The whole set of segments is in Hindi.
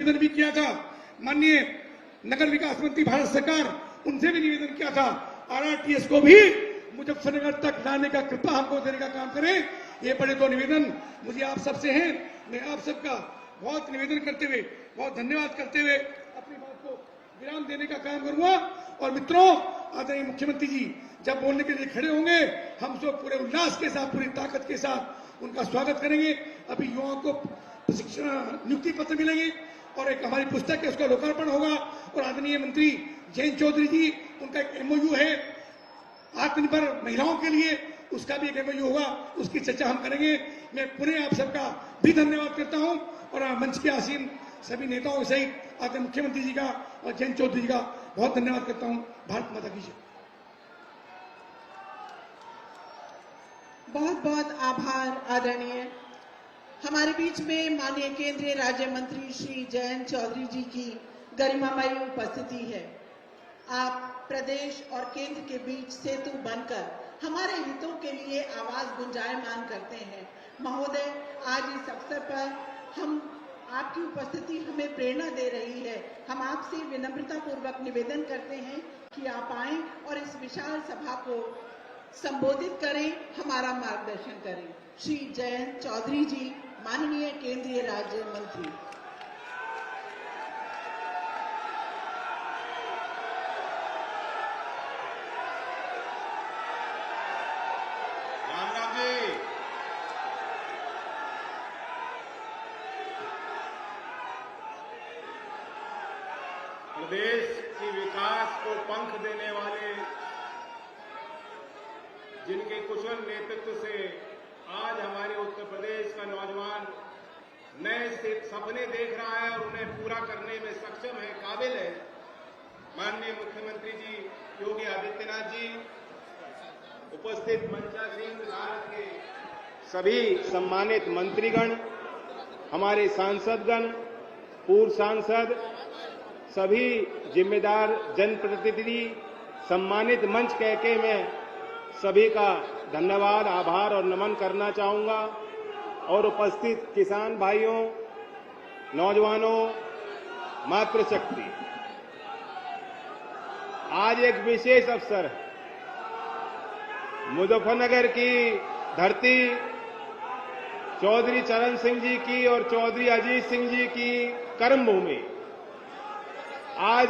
निवेदन भी किया था। माननीय नगर विकास मंत्री भारत सरकार, उनसे भी निवेदन किया था आरआरटीएस को भी मुजफ्फरनगर तक लाने का कृपा हमको देने का काम करें। ये बड़े दो निवेदन मुझे आप सबसे हैं। मैं आप सबका बहुत निवेदन करते हुए, बहुत धन्यवाद करते हुए अपनी बात को विराम देने का काम करूंगा। और मित्रों, आदरणीय मुख्यमंत्री जी जब बोलने के लिए खड़े होंगे, हम सब पूरे उल्लास के साथ, पूरी ताकत के साथ उनका स्वागत करेंगे। अभी युवाओं को प्रशिक्षण नियुक्ति पत्र मिलेंगे और एक हमारी पुस्तक है, उसका लोकार्पण होगा। और आदरणीय मंत्री जयंत चौधरी जी, उनका एक एमओयू है आत्मनिर्भर महिलाओं के लिए, उसका भी एक एमओयू होगा, उसकी चर्चा हम करेंगे। मैं पुनः आप सबका भी धन्यवाद करता हूं और मंच के आसीन सभी नेताओं सहित आदरणीय मुख्यमंत्री जी का और जयंत चौधरी जी का बहुत धन्यवाद करता हूं। भारत माता की जय। बहुत बहुत आभार आदरणीय। हमारे बीच में माननीय केंद्रीय राज्य मंत्री श्री जयंत चौधरी जी की गरिमामयी उपस्थिति है। आप प्रदेश और केंद्र के बीच सेतु बनकर हमारे हितों के लिए आवाज गुंजायमान करते हैं। महोदय, आज इस अवसर पर हम आपकी उपस्थिति हमें प्रेरणा दे रही है। हम आपसे विनम्रता पूर्वक निवेदन करते हैं कि आप आएं और इस विशाल सभा को संबोधित करें, हमारा मार्गदर्शन करें। श्री जयंत चौधरी जी, माननीय केंद्रीय राज्य मंत्री। राम राम जी। प्रदेश की विकास को पंख देने वाले, जिनके कुशल नेतृत्व से आज हमारे उत्तर प्रदेश का नौजवान नए सपने देख रहा है और उन्हें पूरा करने में सक्षम है, काबिल है। माननीय मुख्यमंत्री जी योगी आदित्यनाथ जी, उपस्थित मंचासीन भारत के सभी सम्मानित मंत्रीगण, हमारे सांसदगण, पूर्व सांसद, सभी जिम्मेदार जनप्रतिनिधि, सम्मानित मंच कह के मैं सभी का धन्यवाद, आभार और नमन करना चाहूंगा। और उपस्थित किसान भाइयों, नौजवानों, मातृशक्ति, आज एक विशेष अवसर है। मुजफ्फरनगर की धरती चौधरी चरण सिंह जी की और चौधरी अजीत सिंह जी की कर्मभूमि, आज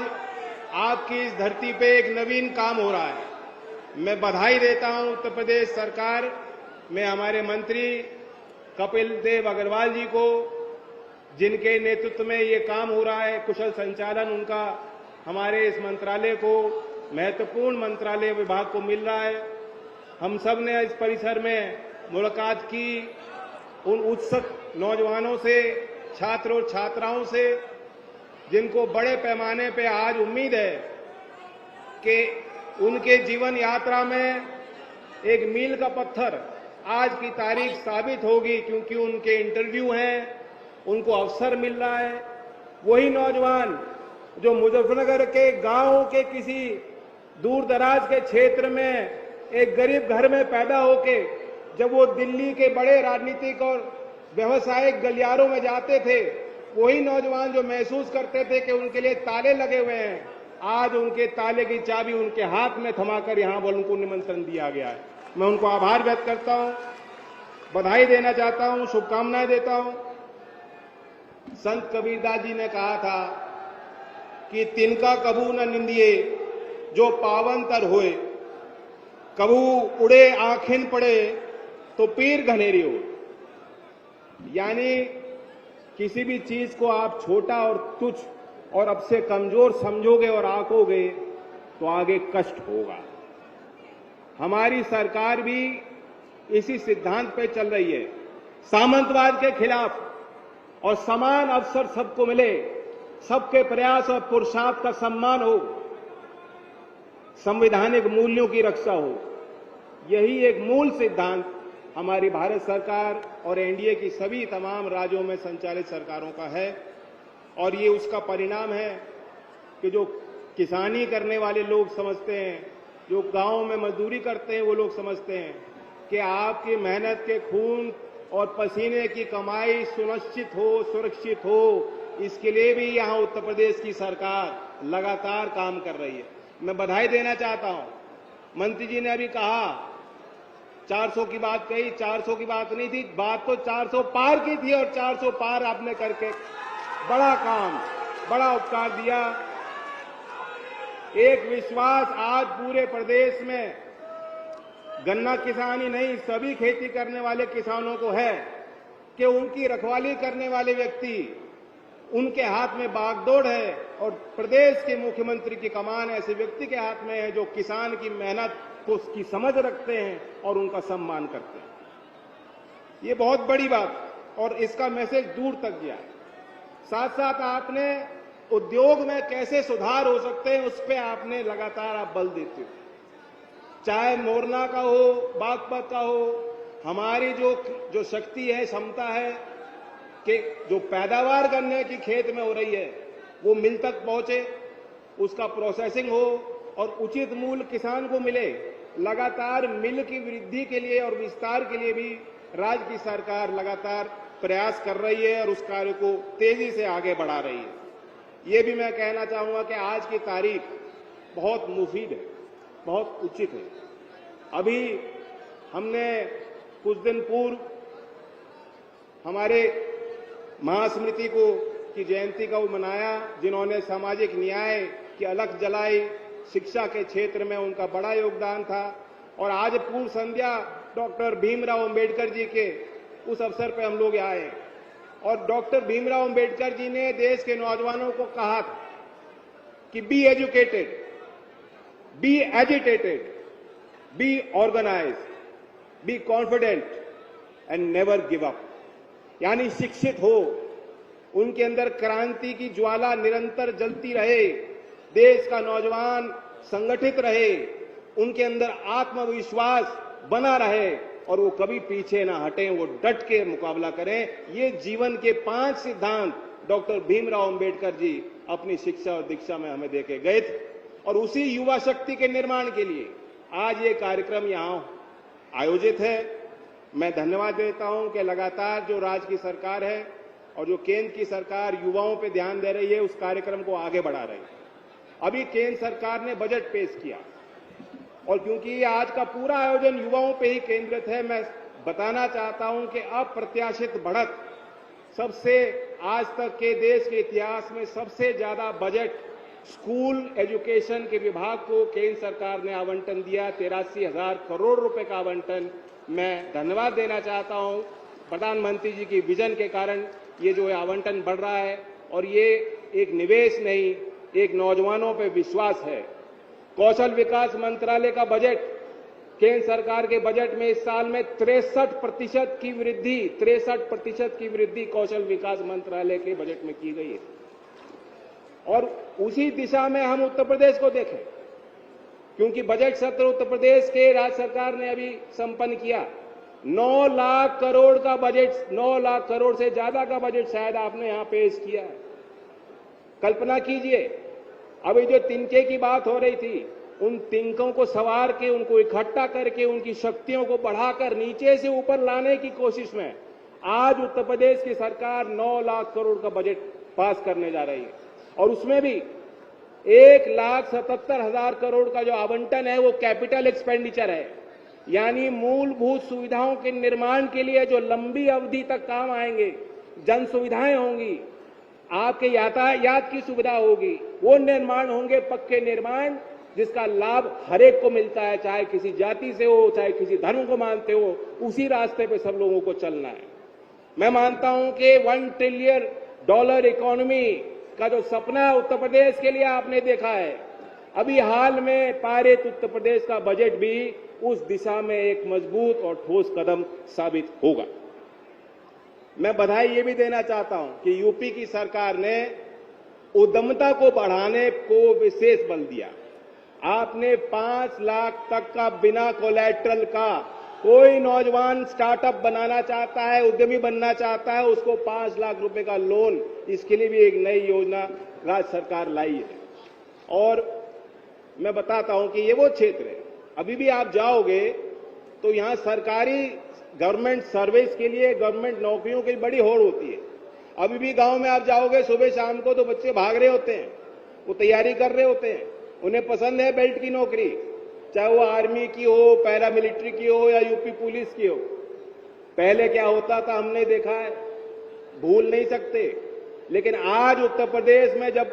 आपकी इस धरती पे एक नवीन काम हो रहा है। मैं बधाई देता हूं उत्तर प्रदेश सरकार में हमारे मंत्री कपिल देव अग्रवाल जी को, जिनके नेतृत्व में ये काम हो रहा है। कुशल संचालन उनका हमारे इस मंत्रालय को, महत्वपूर्ण मंत्रालय विभाग को मिल रहा है। हम सब ने इस परिसर में मुलाकात की उन उत्सुक नौजवानों से, छात्र और छात्राओं से, जिनको बड़े पैमाने पे आज उम्मीद है कि उनके जीवन यात्रा में एक मील का पत्थर आज की तारीख साबित होगी, क्योंकि उनके इंटरव्यू हैं, उनको अवसर मिल रहा है। वही नौजवान जो मुजफ्फरनगर के गांव के किसी दूर दराज के क्षेत्र में एक गरीब घर में पैदा होके जब वो दिल्ली के बड़े राजनीतिक और व्यवसायिक गलियारों में जाते थे, वही नौजवान जो महसूस करते थे कि उनके लिए ताले लगे हुए हैं, आज उनके ताले की चाबी उनके हाथ में थमाकर यहां पर उनको निमंत्रण दिया गया है। मैं उनको आभार व्यक्त करता हूं, बधाई देना चाहता हूं, शुभकामनाएं देता हूं। संत कबीरदास जी ने कहा था कि तिनका कबू न निंदिए जो पावन तर होए, कबू उड़े आंखें पड़े तो पीर घनेरी हो। यानी किसी भी चीज को आप छोटा और तुच्छ और अब से कमजोर समझोगे और आंकोगे तो आगे कष्ट होगा। हमारी सरकार भी इसी सिद्धांत पे चल रही है, सामंतवाद के खिलाफ, और समान अवसर सबको मिले, सबके प्रयास और पुरुषार्थ का सम्मान हो, संवैधानिक मूल्यों की रक्षा हो। यही एक मूल सिद्धांत हमारी भारत सरकार और एनडीए की सभी तमाम राज्यों में संचालित सरकारों का है। और ये उसका परिणाम है कि जो किसानी करने वाले लोग समझते हैं, जो गांव में मजदूरी करते हैं, वो लोग समझते हैं कि आपकी मेहनत के खून और पसीने की कमाई सुनिश्चित हो, सुरक्षित हो, इसके लिए भी यहां उत्तर प्रदेश की सरकार लगातार काम कर रही है। मैं बधाई देना चाहता हूं। मंत्री जी ने अभी कहा 400 की बात कही, 400 की बात नहीं थी, बात तो 400 पार की थी, और 400 पार आपने करके बड़ा काम, बड़ा उपकार दिया। एक विश्वास आज पूरे प्रदेश में गन्ना किसान ही नहीं, सभी खेती करने वाले किसानों को है कि उनकी रखवाली करने वाले व्यक्ति, उनके हाथ में बागडोर है, और प्रदेश के मुख्यमंत्री की कमान ऐसे व्यक्ति के हाथ में है जो किसान की मेहनत को उसकी समझ रखते हैं और उनका सम्मान करते हैं। ये बहुत बड़ी बात, और इसका मैसेज दूर तक गया। साथ साथ आपने उद्योग में कैसे सुधार हो सकते हैं उस पर आपने लगातार आप बल देते हो। चाहे मोरना का हो, बागपत का हो, हमारी जो शक्ति है, क्षमता है कि जो पैदावार गन्ने की खेत में हो रही है वो मिल तक पहुंचे, उसका प्रोसेसिंग हो और उचित मूल्य किसान को मिले। लगातार मिल की वृद्धि के लिए और विस्तार के लिए भी राज्य की सरकार लगातार प्रयास कर रही है और उस कार्य को तेजी से आगे बढ़ा रही है। ये भी मैं कहना चाहूंगा कि आज की तारीख बहुत मुफीद है, बहुत उचित है। अभी हमने कुछ दिन पूर्व हमारे महास्मृति को की जयंती का वो मनाया, जिन्होंने सामाजिक न्याय की अलख जलाई, शिक्षा के क्षेत्र में उनका बड़ा योगदान था। और आज पूर्व संध्या डॉक्टर भीमराव अंबेडकर जी के उस अवसर पर हम लोग आए, और डॉक्टर भीमराव अंबेडकर जी ने देश के नौजवानों को कहा कि be educated, be agitated, be organised, be confident and never give up. यानी शिक्षित हो, उनके अंदर क्रांति की ज्वाला निरंतर जलती रहे, देश का नौजवान संगठित रहे, उनके अंदर आत्मविश्वास बना रहे और वो कभी पीछे ना हटें, वो डट के मुकाबला करें। ये जीवन के 5 सिद्धांत डॉक्टर भीमराव अंबेडकर जी अपनी शिक्षा और दीक्षा में हमें देके गए थे। और उसी युवा शक्ति के निर्माण के लिए आज ये कार्यक्रम यहां आयोजित है। मैं धन्यवाद देता हूं कि लगातार जो राज्य की सरकार है और जो केंद्र की सरकार युवाओं पे ध्यान दे रही है, उस कार्यक्रम को आगे बढ़ा रही है। अभी केंद्र सरकार ने बजट पेश किया, और क्योंकि आज का पूरा आयोजन युवाओं पे ही केंद्रित है, मैं बताना चाहता हूं कि अप्रत्याशित बढ़त, सबसे आज तक के देश के इतिहास में सबसे ज्यादा बजट स्कूल एजुकेशन के विभाग को केंद्र सरकार ने आवंटन दिया, 83,000 करोड़ रुपए का आवंटन। मैं धन्यवाद देना चाहता हूं प्रधानमंत्री जी की विजन के कारण ये जो आवंटन बढ़ रहा है, और ये एक निवेश नहीं, एक नौजवानों पे विश्वास है। कौशल विकास मंत्रालय का बजट, केंद्र सरकार के बजट में इस साल में 63% की वृद्धि, 63% की वृद्धि कौशल विकास मंत्रालय के बजट में की गई है। और उसी दिशा में हम उत्तर प्रदेश को देखें, क्योंकि बजट सत्र उत्तर प्रदेश के राज्य सरकार ने अभी संपन्न किया। 9 लाख करोड़ का बजट, 9 लाख करोड़ से ज्यादा का बजट शायद आपने यहां पेश किया है। कल्पना कीजिए, अभी जो तिनके की बात हो रही थी, उन तिनकों को सवार के, उनको इकट्ठा करके, उनकी शक्तियों को बढ़ाकर नीचे से ऊपर लाने की कोशिश में आज उत्तर प्रदेश की सरकार 9 लाख करोड़ का बजट पास करने जा रही है। और उसमें भी 1,77,000 करोड़ का जो आवंटन है वो कैपिटल एक्सपेंडिचर है, यानी मूलभूत सुविधाओं के निर्माण के लिए जो लंबी अवधि तक काम आएंगे, जन सुविधाएं होंगी, आपके यातायात की सुविधा होगी, वो निर्माण होंगे, पक्के निर्माण, जिसका लाभ हर एक को मिलता है, चाहे किसी जाति से हो, चाहे किसी धर्म को मानते हो, उसी रास्ते पे सब लोगों को चलना है। मैं मानता हूं कि $1 ट्रिलियन इकोनॉमी का जो सपना उत्तर प्रदेश के लिए आपने देखा है, अभी हाल में पारित उत्तर प्रदेश का बजट भी उस दिशा में एक मजबूत और ठोस कदम साबित होगा। मैं बधाई ये भी देना चाहता हूं कि यूपी की सरकार ने उद्यमता को बढ़ाने को विशेष बल दिया। आपने 5 लाख तक का बिना कोलैटरल का, कोई नौजवान स्टार्टअप बनाना चाहता है, उद्यमी बनना चाहता है, उसको 5 लाख रुपए का लोन, इसके लिए भी एक नई योजना राज्य सरकार लाई है। और मैं बताता हूं कि ये वो क्षेत्र है, अभी भी आप जाओगे तो यहां सरकारी गवर्नमेंट सर्विस के लिए, गवर्नमेंट नौकरियों की बड़ी होड़ होती है। अभी भी गांव में आप जाओगे सुबह शाम को तो बच्चे भाग रहे होते हैं, वो तैयारी कर रहे होते हैं, उन्हें पसंद है बेल्ट की नौकरी, चाहे वो आर्मी की हो, पैरामिलिट्री की हो या यूपी पुलिस की हो। पहले क्या होता था हमने देखा है, भूल नहीं सकते। लेकिन आज उत्तर प्रदेश में जब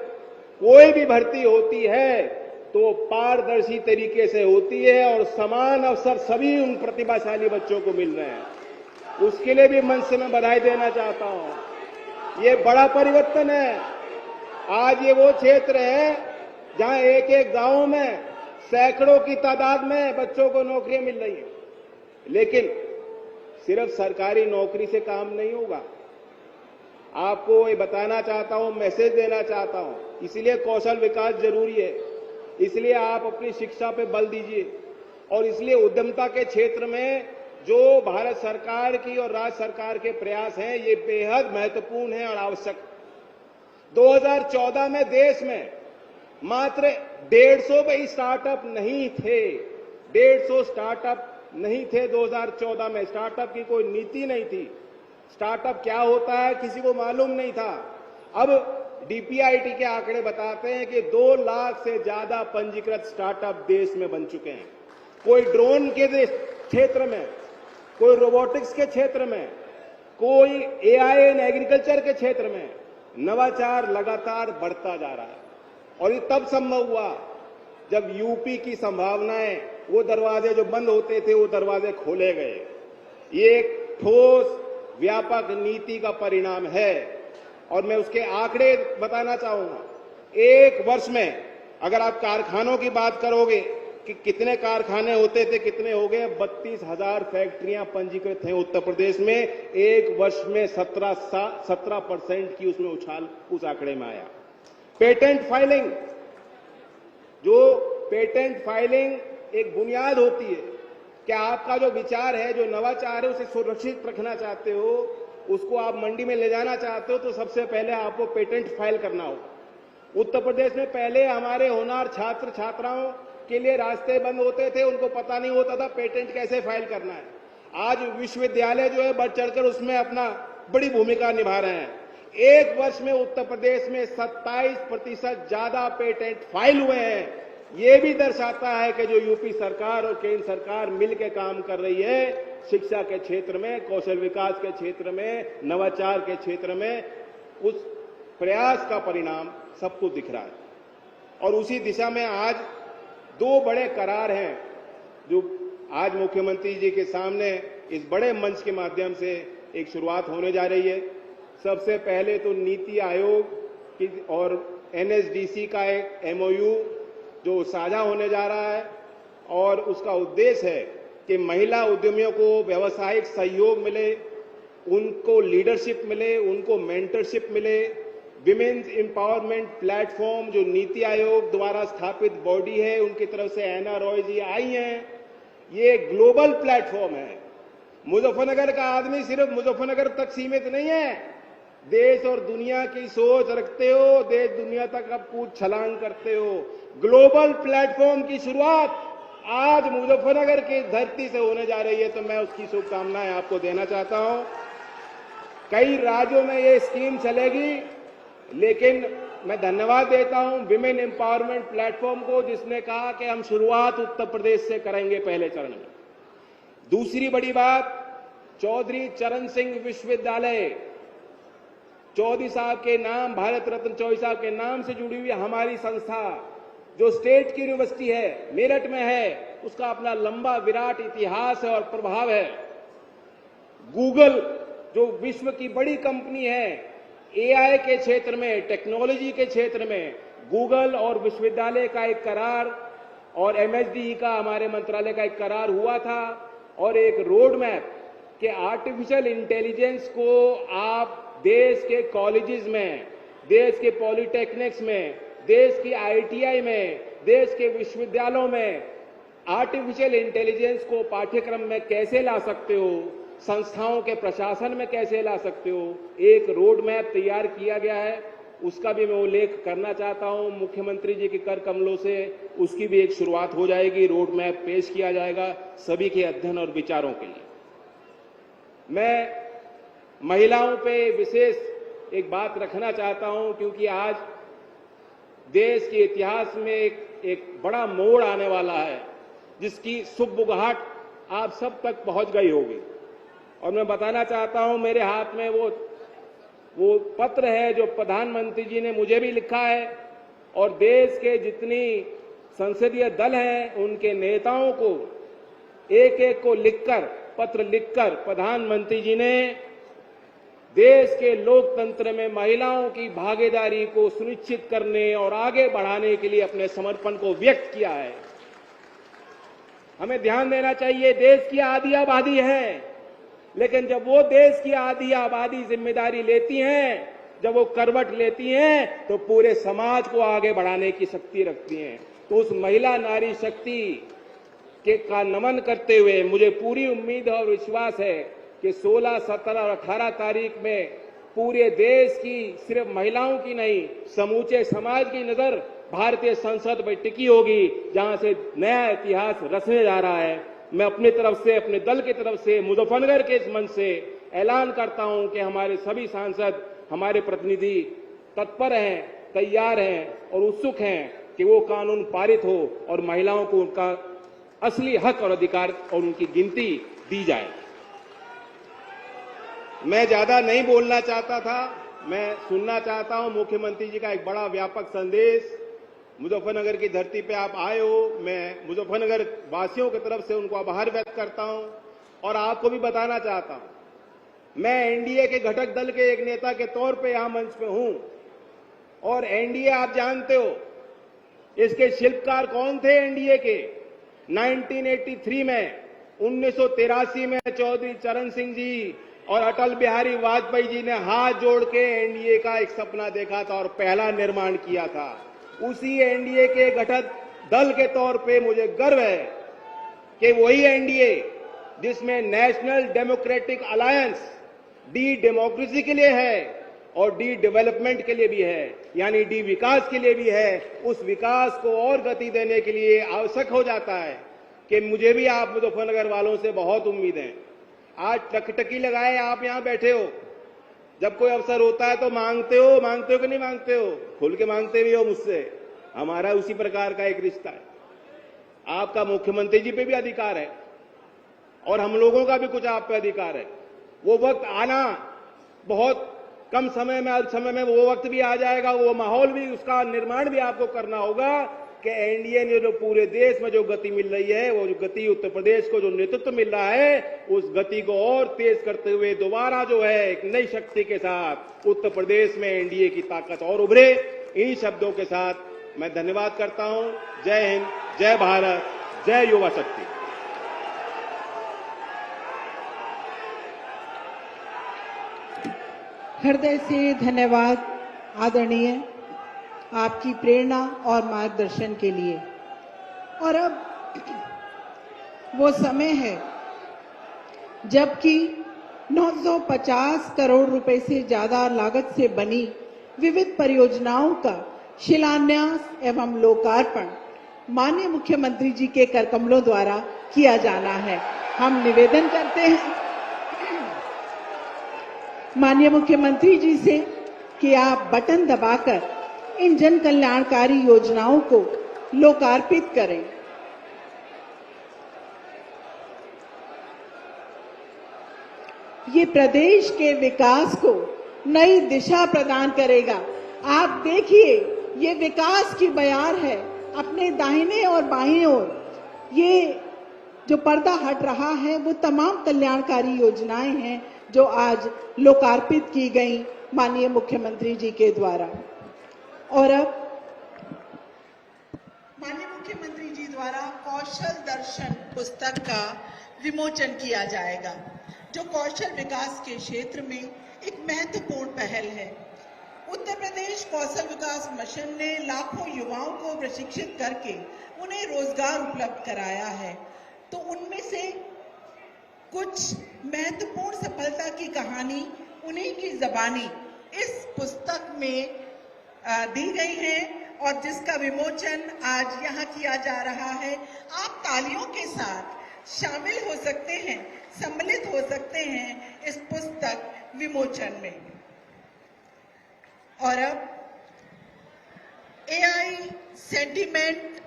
कोई भी भर्ती होती है तो पारदर्शी तरीके से होती है और समान अवसर सभी उन प्रतिभाशाली बच्चों को मिल रहे हैं। उसके लिए भी मन से मैं बधाई देना चाहता हूं। ये बड़ा परिवर्तन है। आज ये वो क्षेत्र है जहां एक एक गांव में सैकड़ों की तादाद में बच्चों को नौकरियां मिल रही हैं। लेकिन सिर्फ सरकारी नौकरी से काम नहीं होगा। आपको ये बताना चाहता हूं, मैसेज देना चाहता हूं, इसलिए कौशल विकास जरूरी है। इसलिए आप अपनी शिक्षा पे बल दीजिए और इसलिए उद्यमता के क्षेत्र में जो भारत सरकार की और राज्य सरकार के प्रयास हैं ये बेहद महत्वपूर्ण है और आवश्यक। 2014 में देश में मात्र 150 स्टार्टअप नहीं थे, 150 स्टार्टअप नहीं थे 2014 में। स्टार्टअप की कोई नीति नहीं थी। स्टार्टअप क्या होता है किसी को मालूम नहीं था। अब डीपीआईटी के आंकड़े बताते हैं कि 2 लाख से ज्यादा पंजीकृत स्टार्टअप देश में बन चुके हैं। कोई ड्रोन के क्षेत्र में, कोई रोबोटिक्स के क्षेत्र में, कोई एआई एंड एग्रीकल्चर के क्षेत्र में नवाचार लगातार बढ़ता जा रहा है। और ये तब संभव हुआ जब यूपी की संभावनाएं, वो दरवाजे जो बंद होते थे वो दरवाजे खोले गए। ये एक ठोस व्यापक नीति का परिणाम है और मैं उसके आंकड़े बताना चाहूंगा। एक वर्ष में अगर आप कारखानों की बात करोगे कि कितने कारखाने होते थे, कितने हो गए, 32,000 फैक्ट्रियां पंजीकृत हैं उत्तर प्रदेश में। एक वर्ष में 17% की उसमें उछाल उस आंकड़े में आया। पेटेंट फाइलिंग, जो पेटेंट फाइलिंग एक बुनियाद होती है कि आपका जो विचार है, जो नवाचार है, उसे सुरक्षित रखना चाहते हो, उसको आप मंडी में ले जाना चाहते हो तो सबसे पहले आपको पेटेंट फाइल करना होगा। उत्तर प्रदेश में पहले हमारे होनहार छात्र छात्राओं के लिए रास्ते बंद होते थे, उनको पता नहीं होता था पेटेंट कैसे फाइल करना है। आज विश्वविद्यालय जो है बढ़ चढ़कर उसमें अपना बड़ी भूमिका निभा रहे हैं। एक वर्ष में उत्तर प्रदेश में 27% ज्यादा पेटेंट फाइल हुए हैं। ये भी दर्शाता है कि जो यूपी सरकार और केंद्र सरकार मिलकर काम कर रही है शिक्षा के क्षेत्र में, कौशल विकास के क्षेत्र में, नवाचार के क्षेत्र में, उस प्रयास का परिणाम सबको दिख रहा है। और उसी दिशा में आज 2 बड़े करार हैं जो आज मुख्यमंत्री जी के सामने इस बड़े मंच के माध्यम से एक शुरुआत होने जा रही है। सबसे पहले तो नीति आयोग की और एनएसडीसी का एक एमओयू जो साझा होने जा रहा है और उसका उद्देश्य है कि महिला उद्यमियों को व्यावसायिक सहयोग मिले, उनको लीडरशिप मिले, उनको मेंटरशिप मिले। विमेन्स एम्पावरमेंट प्लेटफॉर्म जो नीति आयोग द्वारा स्थापित बॉडी है, उनकी तरफ से एनआरओजी आई हैं, ये ग्लोबल प्लेटफॉर्म है। मुजफ्फरनगर का आदमी सिर्फ मुजफ्फरनगर तक सीमित नहीं है। देश और दुनिया की सोच रखते हो, देश दुनिया तक आप कूद छलांग करते हो। ग्लोबल प्लेटफॉर्म की शुरुआत आज मुजफ्फरनगर की धरती से होने जा रही है, तो मैं उसकी शुभकामनाएं आपको देना चाहता हूं। कई राज्यों में ये स्कीम चलेगी, लेकिन मैं धन्यवाद देता हूं विमेन एम्पावरमेंट प्लेटफॉर्म को, जिसने कहा कि हम शुरुआत उत्तर प्रदेश से करेंगे पहले चरण में। दूसरी बड़ी बात, चौधरी चरण सिंह विश्वविद्यालय, चौधरी साहब के नाम, भारत रत्न चौधरी साहब के नाम से जुड़ी हुई हमारी संस्था जो स्टेट की यूनिवर्सिटी है, मेरठ में है, उसका अपना लंबा विराट इतिहास है और प्रभाव है। गूगल जो विश्व की बड़ी कंपनी है, एआई के क्षेत्र में, टेक्नोलॉजी के क्षेत्र में, गूगल और विश्वविद्यालय का एक करार और एमएचडीई का, हमारे मंत्रालय का एक करार हुआ था और एक रोड मैप कि आर्टिफिशियल इंटेलिजेंस को आप देश के कॉलेजेस में, देश के पॉलिटेक्निक्स में, देश की आईटीआई में, देश के विश्वविद्यालयों में आर्टिफिशियल इंटेलिजेंस को पाठ्यक्रम में कैसे ला सकते हो, संस्थाओं के प्रशासन में कैसे ला सकते हो, एक रोड मैप तैयार किया गया है। उसका भी मैं उल्लेख करना चाहता हूं। मुख्यमंत्री जी के कर कमलों से उसकी भी एक शुरुआत हो जाएगी, रोड मैप पेश किया जाएगा सभी के अध्ययन और विचारों के लिए। मैं महिलाओं पे विशेष एक बात रखना चाहता हूं, क्योंकि आज देश के इतिहास में एक बड़ा मोड़ आने वाला है, जिसकी सुगबुगाहट आप सब तक पहुंच गई होगी। और मैं बताना चाहता हूं, मेरे हाथ में वो पत्र है जो प्रधानमंत्री जी ने मुझे भी लिखा है, और देश के जितनी संसदीय दल हैं उनके नेताओं को एक एक को पत्र लिखकर प्रधानमंत्री जी ने देश के लोकतंत्र में महिलाओं की भागीदारी को सुनिश्चित करने और आगे बढ़ाने के लिए अपने समर्पण को व्यक्त किया है। हमें ध्यान देना चाहिए, देश की आधी आबादी है, लेकिन जब वो देश की आधी आबादी जिम्मेदारी लेती हैं, जब वो करवट लेती हैं, तो पूरे समाज को आगे बढ़ाने की शक्ति रखती हैं। तो उस महिला नारी शक्ति का नमन करते हुए मुझे पूरी उम्मीद और विश्वास है कि 16, 17 और 18 तारीख में पूरे देश की, सिर्फ महिलाओं की नहीं, समूचे समाज की नजर भारतीय संसद में टिकी होगी, जहां से नया इतिहास रचने जा रहा है। मैं अपनी तरफ से, अपने दल की तरफ से, मुजफ्फरनगर के इस मंच से ऐलान करता हूं कि हमारे सभी सांसद, हमारे प्रतिनिधि तत्पर हैं, तैयार हैं और उत्सुक हैं कि वो कानून पारित हो और महिलाओं को उनका असली हक और अधिकार और उनकी गिनती दी जाए। मैं ज्यादा नहीं बोलना चाहता था, मैं सुनना चाहता हूं मुख्यमंत्री जी का एक बड़ा व्यापक संदेश। मुजफ्फरनगर की धरती पे आप आए हो, मैं मुजफ्फरनगर वासियों की तरफ से उनको आभार व्यक्त करता हूं और आपको भी बताना चाहता हूं, मैं एनडीए के घटक दल के एक नेता के तौर पे यहां मंच पे हूं, और एनडीए आप जानते हो, इसके शिल्पकार कौन थे एनडीए के? 1983 में, 1983 में चौधरी चरण सिंह जी और अटल बिहारी वाजपेयी जी ने हाथ जोड़ के एनडीए का एक सपना देखा था और पहला निर्माण किया था। उसी एनडीए के घटक दल के तौर पे मुझे गर्व है कि वही एनडीए जिसमें national democratic alliance D democracy के लिए है और डी डेवलपमेंट के लिए भी है, यानी डी विकास के लिए भी है, उस विकास को और गति देने के लिए आवश्यक हो जाता है कि मुझे भी आप मुजफ्फरनगर वालों से बहुत उम्मीद है। आज टकटकी लगाए आप यहां बैठे हो, जब कोई अवसर होता है तो मांगते हो कि नहीं मांगते हो? खुल के मांगते भी हो मुझसे। हमारा उसी प्रकार का एक रिश्ता है। आपका मुख्यमंत्री जी पे भी अधिकार है और हम लोगों का भी कुछ आप पे अधिकार है। वो वक्त आना बहुत कम समय में वो वक्त भी आ जाएगा, वो माहौल भी, उसका निर्माण भी आपको करना होगा कि एनडीए ने जो पूरे देश में जो गति मिल रही है, वो जो गति उत्तर प्रदेश को जो नेतृत्व मिल रहा है, उस गति को और तेज करते हुए दोबारा जो है एक नई शक्ति के साथ उत्तर प्रदेश में एनडीए की ताकत और उभरे। इन शब्दों के साथ मैं धन्यवाद करता हूं। जय हिंद, जय भारत, जय युवा शक्ति। हृदय से धन्यवाद आदरणीय, आपकी प्रेरणा और मार्गदर्शन के लिए। और अब वो समय है जबकि 950 करोड़ रुपए से ज्यादा लागत से बनी विविध परियोजनाओं का शिलान्यास एवं लोकार्पण माननीय मुख्यमंत्री जी के करकमलों द्वारा किया जाना है। हम निवेदन करते हैं माननीय मुख्यमंत्री जी से कि आप बटन दबाकर इन जन कल्याणकारी योजनाओं को लोकार्पित करें। ये प्रदेश के विकास को नई दिशा प्रदान करेगा। आप देखिए, ये विकास की बयार है। अपने दाहिने और बाईं ओर ये जो पर्दा हट रहा है, वो तमाम कल्याणकारी योजनाएं हैं जो आज लोकार्पित की गई माननीय मुख्यमंत्री जी के द्वारा। और अब माननीय मुख्यमंत्री जी द्वारा कौशल दर्शन पुस्तक का विमोचन किया जाएगा, जो कौशल विकास के क्षेत्र में एक महत्वपूर्ण पहल है। उत्तर प्रदेश कौशल विकास मिशन ने लाखों युवाओं को प्रशिक्षित करके उन्हें रोजगार उपलब्ध कराया है। तो उनमें से कुछ महत्वपूर्ण सफलता की कहानी उन्हीं की जबानी इस पुस्तक में दी गई है और जिसका विमोचन आज यहाँ किया जा रहा है। आप तालियों के साथ शामिल हो सकते हैं, सम्मिलित हो सकते हैं इस पुस्तक विमोचन में। और अब AI sentiment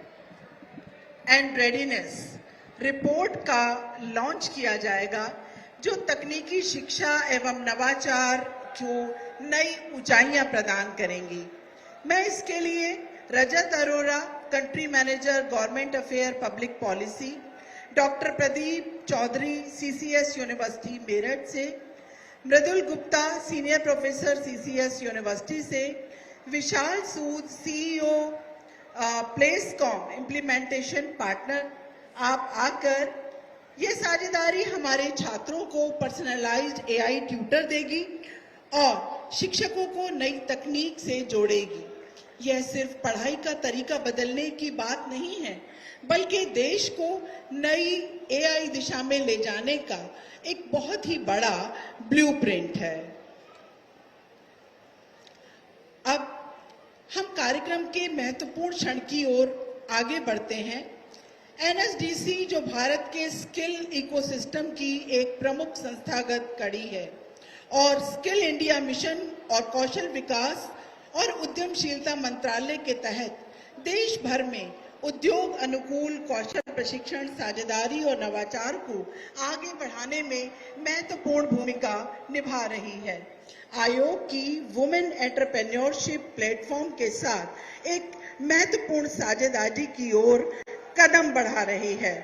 and readiness report का लॉन्च किया जाएगा, जो तकनीकी शिक्षा एवं नवाचार को नई ऊंचाइयां प्रदान करेंगी। मैं इसके लिए Rajat Arora, country manager government affair public policy, doctor Pradeep Chaudhary, CCS university Meerut से, Mridul Gupta, senior professor CCS university से, Vishal Sood, CEO Placecom implementation partner, आप आकर ये साझेदारी हमारे छात्रों को पर्सनलाइज्ड AI ट्यूटर देगी और शिक्षकों को नई तकनीक से जोड़ेगी। यह सिर्फ पढ़ाई का तरीका बदलने की बात नहीं है, बल्कि देश को नई AI दिशा में ले जाने का एक बहुत ही बड़ा ब्लूप्रिंट है। अब हम कार्यक्रम के महत्वपूर्ण क्षण की ओर आगे बढ़ते हैं। NSDC जो भारत के स्किल इकोसिस्टम की एक प्रमुख संस्थागत कड़ी है और स्किल इंडिया मिशन और कौशल विकास और उद्यमशीलता मंत्रालय के तहत देश भर में उद्योग अनुकूल कौशल प्रशिक्षण, साझेदारी और नवाचार को आगे बढ़ाने में महत्वपूर्ण भूमिका निभा रही है। आयोग की वुमेन एंटरप्रेन्योरशिप प्लेटफॉर्म के साथ एक महत्वपूर्ण साझेदारी की ओर कदम बढ़ा रही है।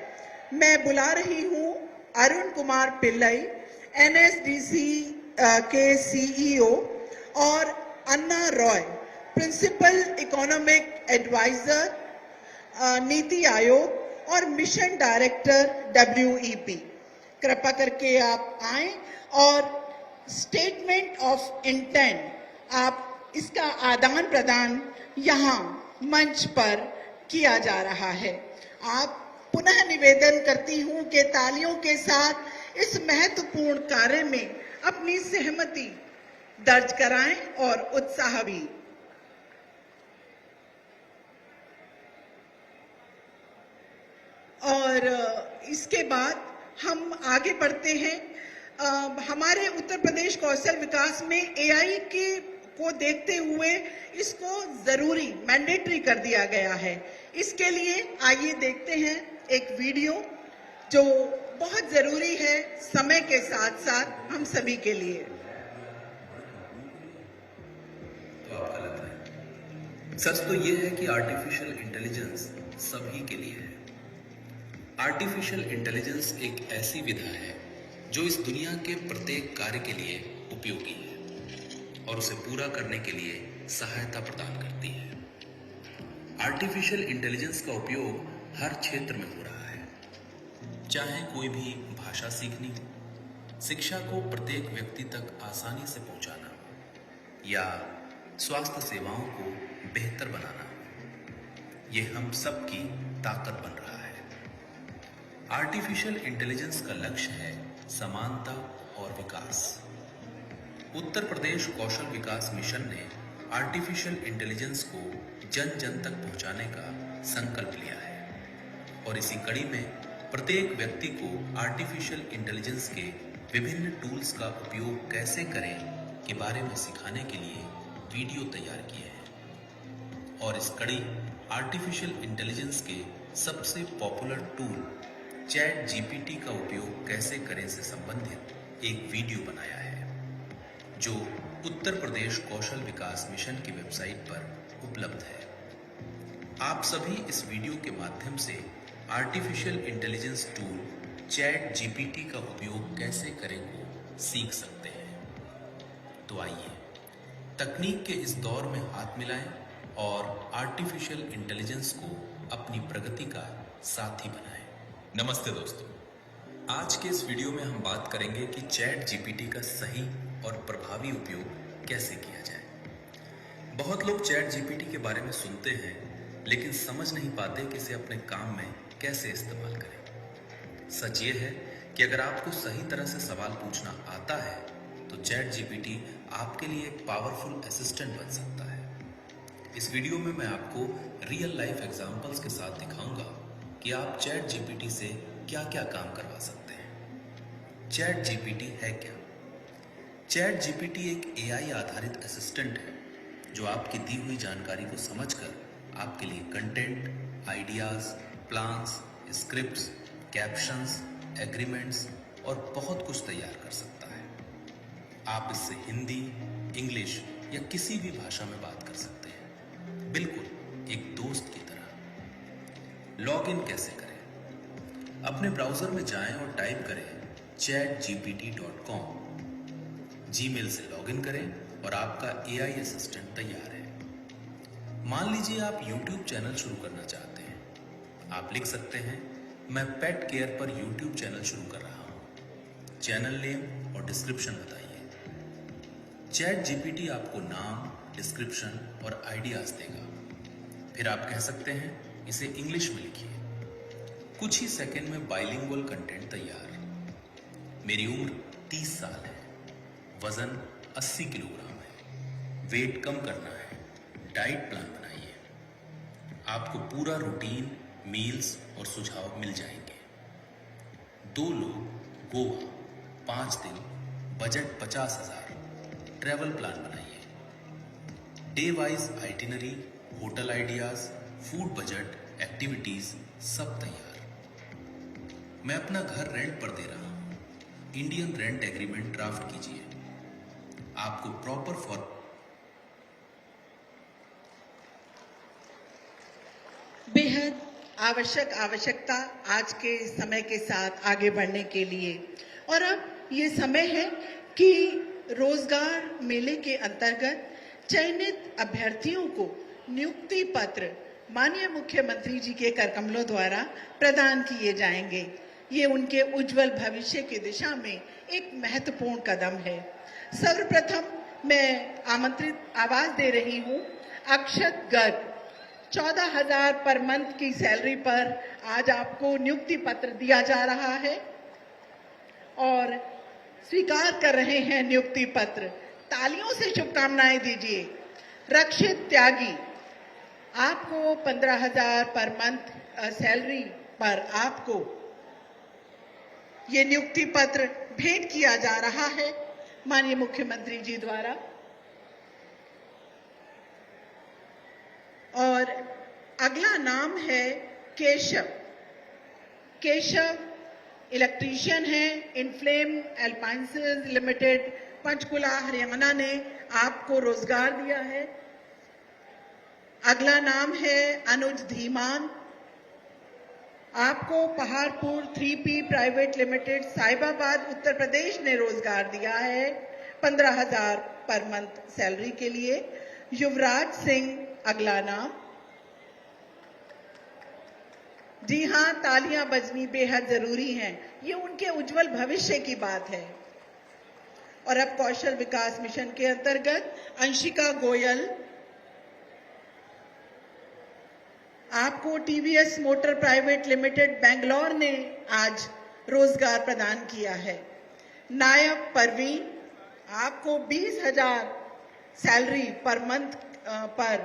मैं बुला रही हूं अरुण कुमार पिल्लई, NSDC के CEO, और अन्ना Roy, principal economic adviser NITI Aayog और मिशन डायरेक्टर WEP। कृपा करके आप आएं और स्टेटमेंट ऑफ इंटेंट, आप इसका आदान प्रदान यहाँ मंच पर किया जा रहा है। आप पुनः निवेदन करती हूं कि तालियों के साथ इस महत्वपूर्ण कार्य में अपनी सहमति दर्ज कराएं और उत्साह भी। और इसके बाद हम आगे बढ़ते हैं। हमारे उत्तर प्रदेश कौशल विकास में AI को देखते हुए इसको जरूरी मैंडेटरी कर दिया गया है। इसके लिए आइए देखते हैं एक वीडियो जो बहुत जरूरी है समय के साथ साथ हम सभी के लिए। तो आप गलत है। सच तो यह है कि आर्टिफिशियल इंटेलिजेंस सभी के लिए है। आर्टिफिशियल इंटेलिजेंस एक ऐसी विधा है जो इस दुनिया के प्रत्येक कार्य के लिए उपयोगी है और उसे पूरा करने के लिए सहायता प्रदान करती है। आर्टिफिशियल इंटेलिजेंस का उपयोग हर क्षेत्र में हो रहा है, चाहे कोई भी भाषा सीखनी हो, शिक्षा को प्रत्येक व्यक्ति तक आसानी से पहुंचाना हो या स्वास्थ्य सेवाओं को बेहतर बनाना हो, ये हम सब की ताकत बन रहा है। आर्टिफिशियल इंटेलिजेंस का लक्ष्य है समानता और विकास। उत्तर प्रदेश कौशल विकास मिशन ने आर्टिफिशियल इंटेलिजेंस को जन जन तक पहुंचाने का संकल्प लिया है और इसी कड़ी में प्रत्येक व्यक्ति को आर्टिफिशियल इंटेलिजेंस के विभिन्न टूल्स का उपयोग कैसे करें के बारे में सिखाने के लिए वीडियो तैयार किए हैं। और इस कड़ी आर्टिफिशियल इंटेलिजेंस के सबसे पॉपुलर टूल चैट GPT का उपयोग कैसे करें से संबंधित एक वीडियो बनाया है जो उत्तर प्रदेश कौशल विकास मिशन की वेबसाइट पर उपलब्ध है। आप सभी इस वीडियो के माध्यम से artificial intelligence tool chat GPT का उपयोग कैसे करें को सीख सकते हैं। तो आइए तकनीक के इस दौर में हाथ मिलाएं और आर्टिफिशियल इंटेलिजेंस को अपनी प्रगति का साथी बनाएं। नमस्ते दोस्तों, आज के इस वीडियो में हम बात करेंगे कि चैट GPT का सही और प्रभावी उपयोग कैसे किया जाए। बहुत लोग चैट GPT के बारे में सुनते हैं लेकिन समझ नहीं पाते कि इसे अपने काम में कैसे इस्तेमाल करें। सच ये है कि अगर आपको सही तरह से सवाल पूछना आता है तो चैट GPT आपके लिए एक पावरफुल असिस्टेंट बन सकता है। इस वीडियो में मैं आपको रियल लाइफ एग्जांपल्स के साथ दिखाऊंगा कि आप चैट GPT से क्या क्या काम करवा सकते हैं। चैट GPT है क्या? चैट GPT एक AI आधारित असिस्टेंट है जो आपकी दी हुई जानकारी को समझकर आपके लिए content, ideas, plans, scripts, captions, agreements और बहुत कुछ तैयार कर सकता है। आप इससे हिंदी, इंग्लिश या किसी भी भाषा में बात कर सकते हैं, बिल्कुल एक दोस्त की तरह। लॉग इन कैसे करें? अपने ब्राउजर में जाएं और टाइप करें chatgpt.com। जीमेल से लॉगिन करें और आपका AI असिस्टेंट तैयार है। मान लीजिए आप YouTube चैनल शुरू करना चाहते हैं। आप लिख सकते हैं, मैं पेट केयर पर YouTube चैनल शुरू कर रहा हूं। चैनल नेम और डिस्क्रिप्शन बताइए। चैट जीपीटी आपको नाम, डिस्क्रिप्शन और आइडियाज देगा। फिर आप कह सकते हैं, इसे इंग्लिश में लिखिए। कुछ ही सेकंड में बाइलिंगुअल कंटेंट तैयार। मेरी उम्र 30 साल है, वजन 80 किलोग्राम है, वेट कम करना है, डाइट प्लान बनाइए। आपको पूरा रूटीन, मील्स और सुझाव मिल जाएंगे। 2 लोग, गोवा, 5 दिन, बजट 50,000, ट्रैवल प्लान बनाइए। Day wise itinerary, hotel ideas, food budget, activities सब तैयार। मैं अपना घर रेंट पर दे रहा हूं। इंडियन रेंट एग्रीमेंट ड्राफ्ट कीजिए। आपको प्रॉपर फॉर बेहद आवश्यकता आज के समय के साथ आगे बढ़ने के लिए। और अब ये समय है कि रोजगार मेले के अंतर्गत चयनित अभ्यर्थियों को नियुक्ति पत्र माननीय मुख्यमंत्री जी के करकमलों द्वारा प्रदान किए जाएंगे। ये उनके उज्जवल भविष्य की दिशा में एक महत्वपूर्ण कदम है। सर्वप्रथम मैं आवाज दे रही हूँ अक्षत गर्ग। 14,000 पर मंथ की सैलरी पर आज आपको नियुक्ति पत्र दिया जा रहा है और स्वीकार कर रहे हैं नियुक्ति पत्र। तालियों से शुभकामनाएं दीजिए। रक्षित त्यागी, आपको 15,000 पर मंथ सैलरी पर आपको ये नियुक्ति पत्र भेंट किया जा रहा है माननीय मुख्यमंत्री जी द्वारा। और अगला नाम है केशव। केशव इलेक्ट्रीशियन है, इनफ्लेम एल्पाइंसेस लिमिटेड, पंचकुला, हरियाणा ने आपको रोजगार दिया है। अगला नाम है अनुज धीमान। आपको Paharpur 3P private limited, Sahibabad, Uttar Pradesh ने रोजगार दिया है 15,000 पर मंथ सैलरी के लिए। युवराज सिंह अगला नाम। जी हां, तालियां बजनी बेहद जरूरी हैं। ये उनके उज्जवल भविष्य की बात है। और अब कौशल विकास मिशन के अंतर्गत अंशिका गोयल, आपको TVS motor private limited Bangalore ने आज रोजगार प्रदान किया है। नायब परवीन, आपको 20,000 सैलरी पर मंथ पर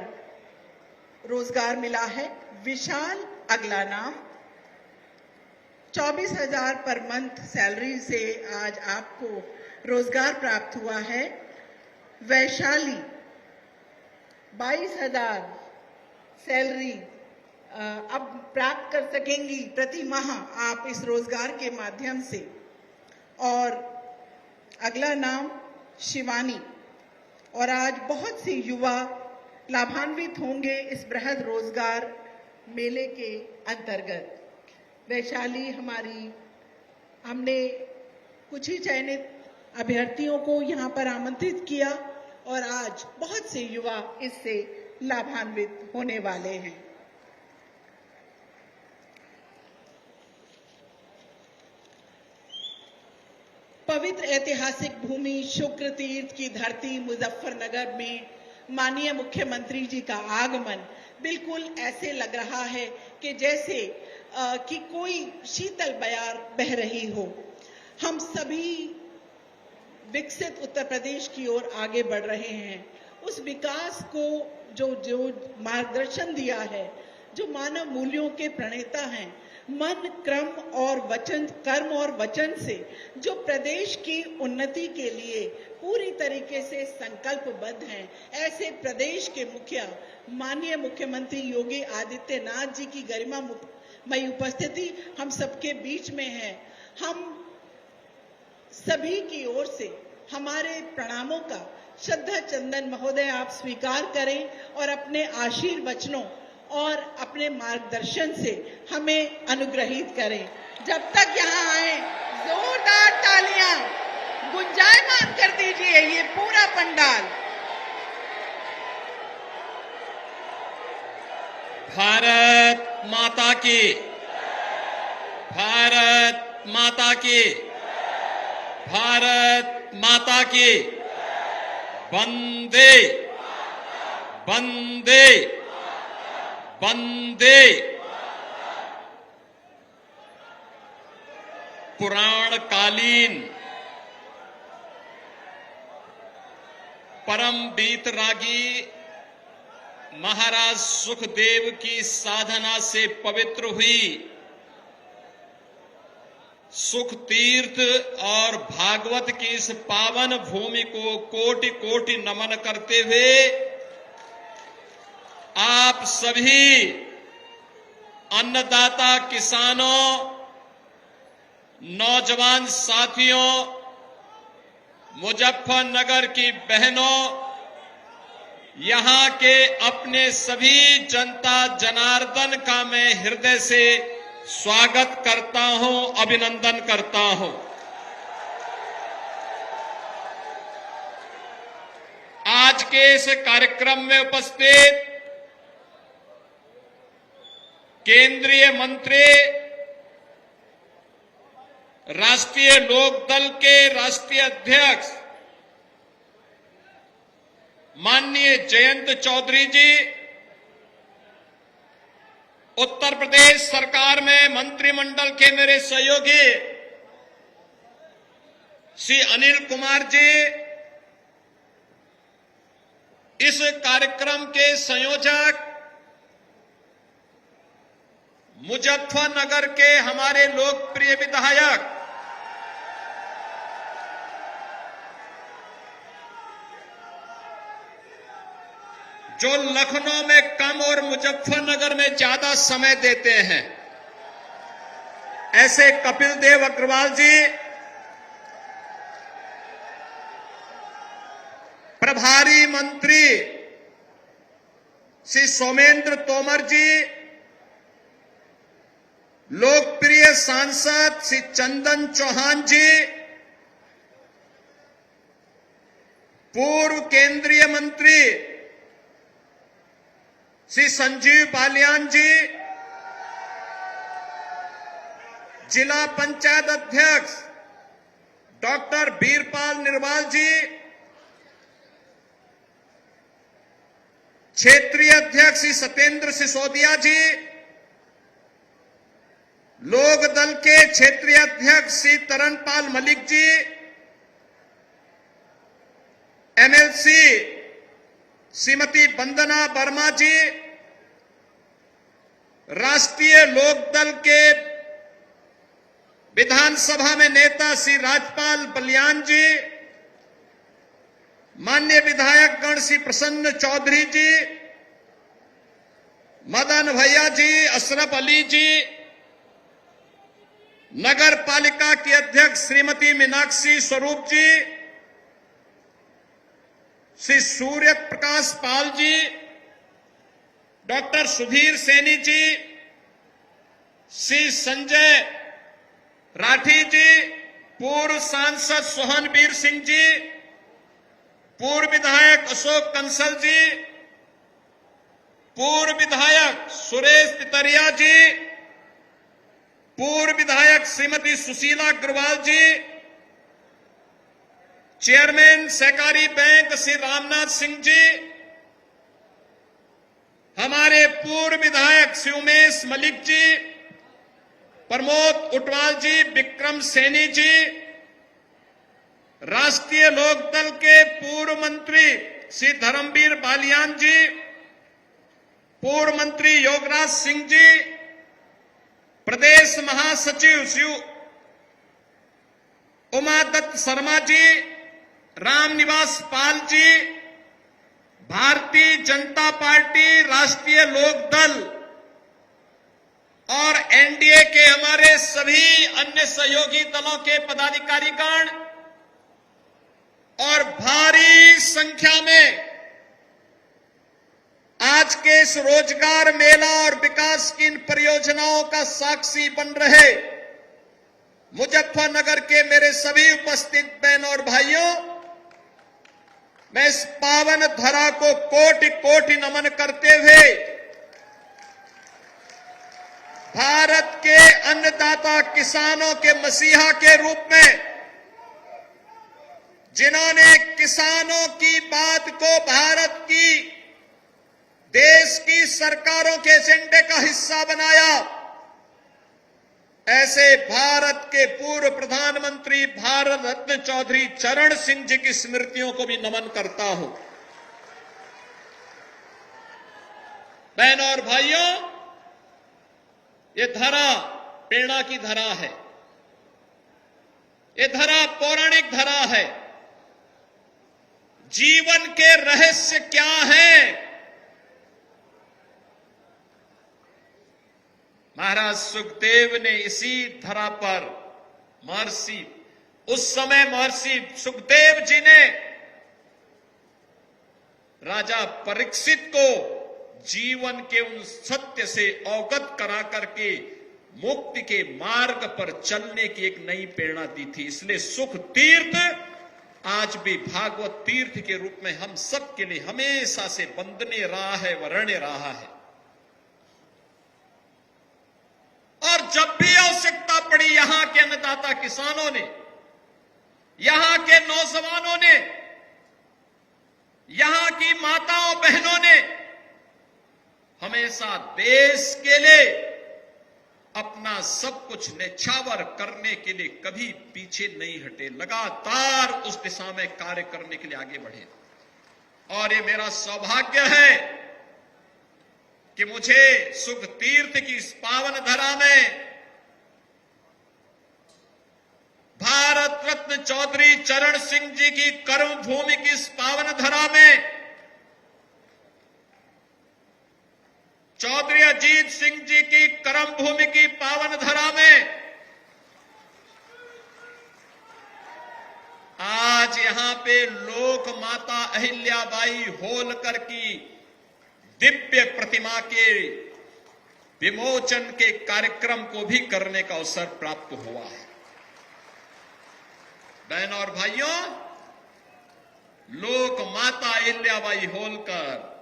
रोजगार मिला है। विशाल अगला नाम। 24,000 पर मंथ सैलरी से आज आपको रोजगार प्राप्त हुआ है। वैशाली 22,000 सैलरी अब प्राप्त कर सकेंगी प्रति माह आप इस रोजगार के माध्यम से। और अगला नाम शिवानी। और आज बहुत से युवा लाभान्वित होंगे इस बृहद रोजगार मेले के अंतर्गत। वैशाली हमने कुछ ही चयनित अभ्यर्थियों को यहाँ पर आमंत्रित किया और आज बहुत से युवा इससे लाभान्वित होने वाले हैं। पवित्र ऐतिहासिक भूमि शुक्र तीर्थ की धरती मुजफ्फरनगर में माननीय मुख्यमंत्री जी का आगमन बिल्कुल ऐसे लग रहा है कि जैसे कि कोई शीतल बयार बह रही हो। हम सभी विकसित उत्तर प्रदेश की ओर आगे बढ़ रहे हैं। उस विकास को जो मार्गदर्शन दिया है, जो मानव मूल्यों के प्रणेता हैं, मन कर्म और वचन से जो प्रदेश की उन्नति के लिए पूरी तरीके से संकल्पबद्ध हैं, ऐसे प्रदेश के मुखिया माननीय मुख्यमंत्री योगी आदित्यनाथ जी की गरिमामयी उपस्थिति हम सबके बीच में है। हम सभी की ओर से हमारे प्रणामों का श्रद्धा चंदन महोदय आप स्वीकार करें और अपने आशीर्वचनों और अपने मार्गदर्शन से हमें अनुग्रहित करें। जब तक यहाँ आए जोरदार तालियां गुंजायमान कर दीजिए ये पूरा पंडाल। भारत माता की, भारत माता की, भारत माता की। वंदे वंदे वंदे। पुराणकालीन परम वीतरागी महाराज सुखदेव की साधना से पवित्र हुई सुख तीर्थ और भागवत की इस पावन भूमि को कोटि कोटि नमन करते हुए आप सभी अन्नदाता किसानों, नौजवान साथियों, मुजफ्फरनगर की बहनों, यहां के अपने सभी जनता जनार्दन का मैं हृदय से स्वागत करता हूं, अभिनंदन करता हूं। आज के इस कार्यक्रम में उपस्थित केंद्रीय मंत्री, राष्ट्रीय लोकदल के राष्ट्रीय अध्यक्ष माननीय जयंत चौधरी जी, उत्तर प्रदेश सरकार में मंत्रिमंडल के मेरे सहयोगी श्री अनिल कुमार जी, इस कार्यक्रम के संयोजक मुजफ्फरनगर के हमारे लोकप्रिय विधायक जो लखनऊ में कम और मुजफ्फरनगर में ज्यादा समय देते हैं, ऐसे कपिल देव अग्रवाल जी, प्रभारी मंत्री श्री सोमेंद्र तोमर जी, लोकप्रिय सांसद श्री चंदन चौहान जी, पूर्व केंद्रीय मंत्री श्री संजीव बालियान जी, जिला पंचायत अध्यक्ष डॉक्टर बीरपाल निर्वाल जी, क्षेत्रीय अध्यक्ष श्री सत्येंद्र सिसोदिया जी, लोक दल के क्षेत्रीय अध्यक्ष श्री तरनपाल मलिक जी, एमएलसी श्रीमती वंदना वर्मा जी, राष्ट्रीय लोकदल के विधानसभा में नेता श्री राजपाल बलियान जी, माननीय विधायक गण श्री प्रसन्न चौधरी जी, मदन भैया जी, अशरफ अली जी, नगर पालिका की अध्यक्ष श्रीमती मीनाक्षी स्वरूप जी, श्री सूर्य प्रकाश पाल जी, डॉक्टर सुधीर सैनी जी, श्री संजय राठी जी, पूर्व सांसद सोहनवीर सिंह जी, पूर्व विधायक अशोक कंसल जी, पूर्व विधायक सुरेश तितरिया जी, पूर्व विधायक श्रीमती सुशीला अग्रवाल जी, चेयरमैन सहकारी बैंक श्री रामनाथ सिंह जी, हमारे पूर्व विधायक श्री उमेश मलिक जी, प्रमोद उटवाल जी, विक्रम सैनी जी, राष्ट्रीय लोकदल के पूर्व मंत्री श्री धर्मवीर बालियान जी, पूर्व मंत्री योगराज सिंह जी, प्रदेश महासचिव श्री उमादत्त शर्मा जी, रामनिवास पाल जी, भारतीय जनता पार्टी, राष्ट्रीय लोकदल और एनडीए के हमारे सभी अन्य सहयोगी दलों के पदाधिकारीगण और भारी संख्या में आज के इस रोजगार मेला और विकास की इन परियोजनाओं का साक्षी बन रहे मुजफ्फरनगर के मेरे सभी उपस्थित बहनों और भाइयों, मैं इस पावन धरा को कोटि कोटि नमन करते हुए भारत के अन्नदाता किसानों के मसीहा के रूप में, जिन्होंने किसानों की बात को भारत की देश की सरकारों के एजेंडे का हिस्सा बनाया, ऐसे भारत के पूर्व प्रधानमंत्री भारत रत्न चौधरी चरण सिंह जी की स्मृतियों को भी नमन करता हूं। बहनों और भाइयों, ये धरा प्रेरणा की धरा है, ये धरा पौराणिक धरा है। जीवन के रहस्य क्या हैं? महाराज सुखदेव ने इसी धरा पर उस समय महर्षि सुखदेव जी ने राजा परीक्षित को जीवन के उन सत्य से अवगत करा करके मुक्ति के मार्ग पर चलने की एक नई प्रेरणा दी थी। इसलिए सुख तीर्थ आज भी भागवत तीर्थ के रूप में हम सब के लिए हमेशा से वंदनीय रहा है, वरणीय रहा है। और जब भी आवश्यकता पड़ी, यहां के अन्नदाता किसानों ने, यहां के नौजवानों ने, यहां की माताओं बहनों ने हमेशा देश के लिए अपना सब कुछ न्यौछावर करने के लिए कभी पीछे नहीं हटे, लगातार उस दिशा में कार्य करने के लिए आगे बढ़े। और ये मेरा सौभाग्य है कि मुझे सुख तीर्थ की इस पावन धरा में भारत रत्न चौधरी चरण सिंह जी की कर्मभूमि की इस पावन धरा में चौधरी अजीत सिंह जी की कर्मभूमि की पावन धरा में आज यहां पे लोक माता अहिल्याबाई होलकर की दिव्य प्रतिमा के विमोचन के कार्यक्रम को भी करने का अवसर प्राप्त हुआ है। बहनों और भाइयों, लोक माता अहिल्याबाई होलकर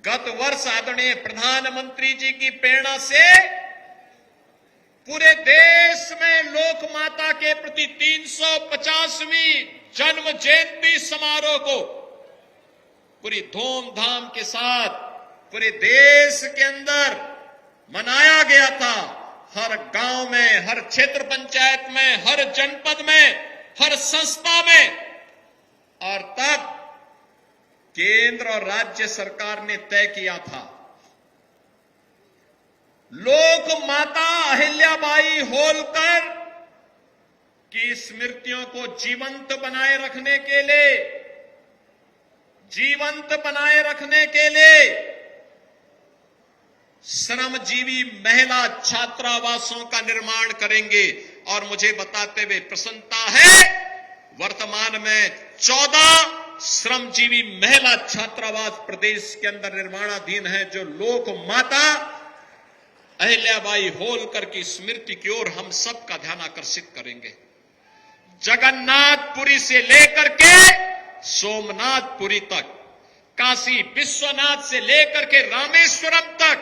गत वर्ष आदरणीय प्रधानमंत्री जी की प्रेरणा से पूरे देश में लोक माता के प्रति 350वीं जन्म जयंती समारोह को पूरी धूमधाम के साथ पूरे देश के अंदर मनाया गया था। हर गांव में, हर क्षेत्र पंचायत में, हर जनपद में, हर संस्था में। और तब केंद्र और राज्य सरकार ने तय किया था, लोक माता अहिल्याबाई होलकर की स्मृतियों को जीवंत बनाए रखने के लिए श्रमजीवी महिला छात्रावासों का निर्माण करेंगे। और मुझे बताते हुए प्रसन्नता है, वर्तमान में 14 श्रमजीवी महिला छात्रावास प्रदेश के अंदर निर्माणाधीन है, जो लोक माता अहिल्याबाई होलकर की स्मृति की ओर हम सबका ध्यान आकर्षित करेंगे। जगन्नाथपुरी से लेकर के सोमनाथपुरी तक, काशी विश्वनाथ से लेकर के रामेश्वरम तक,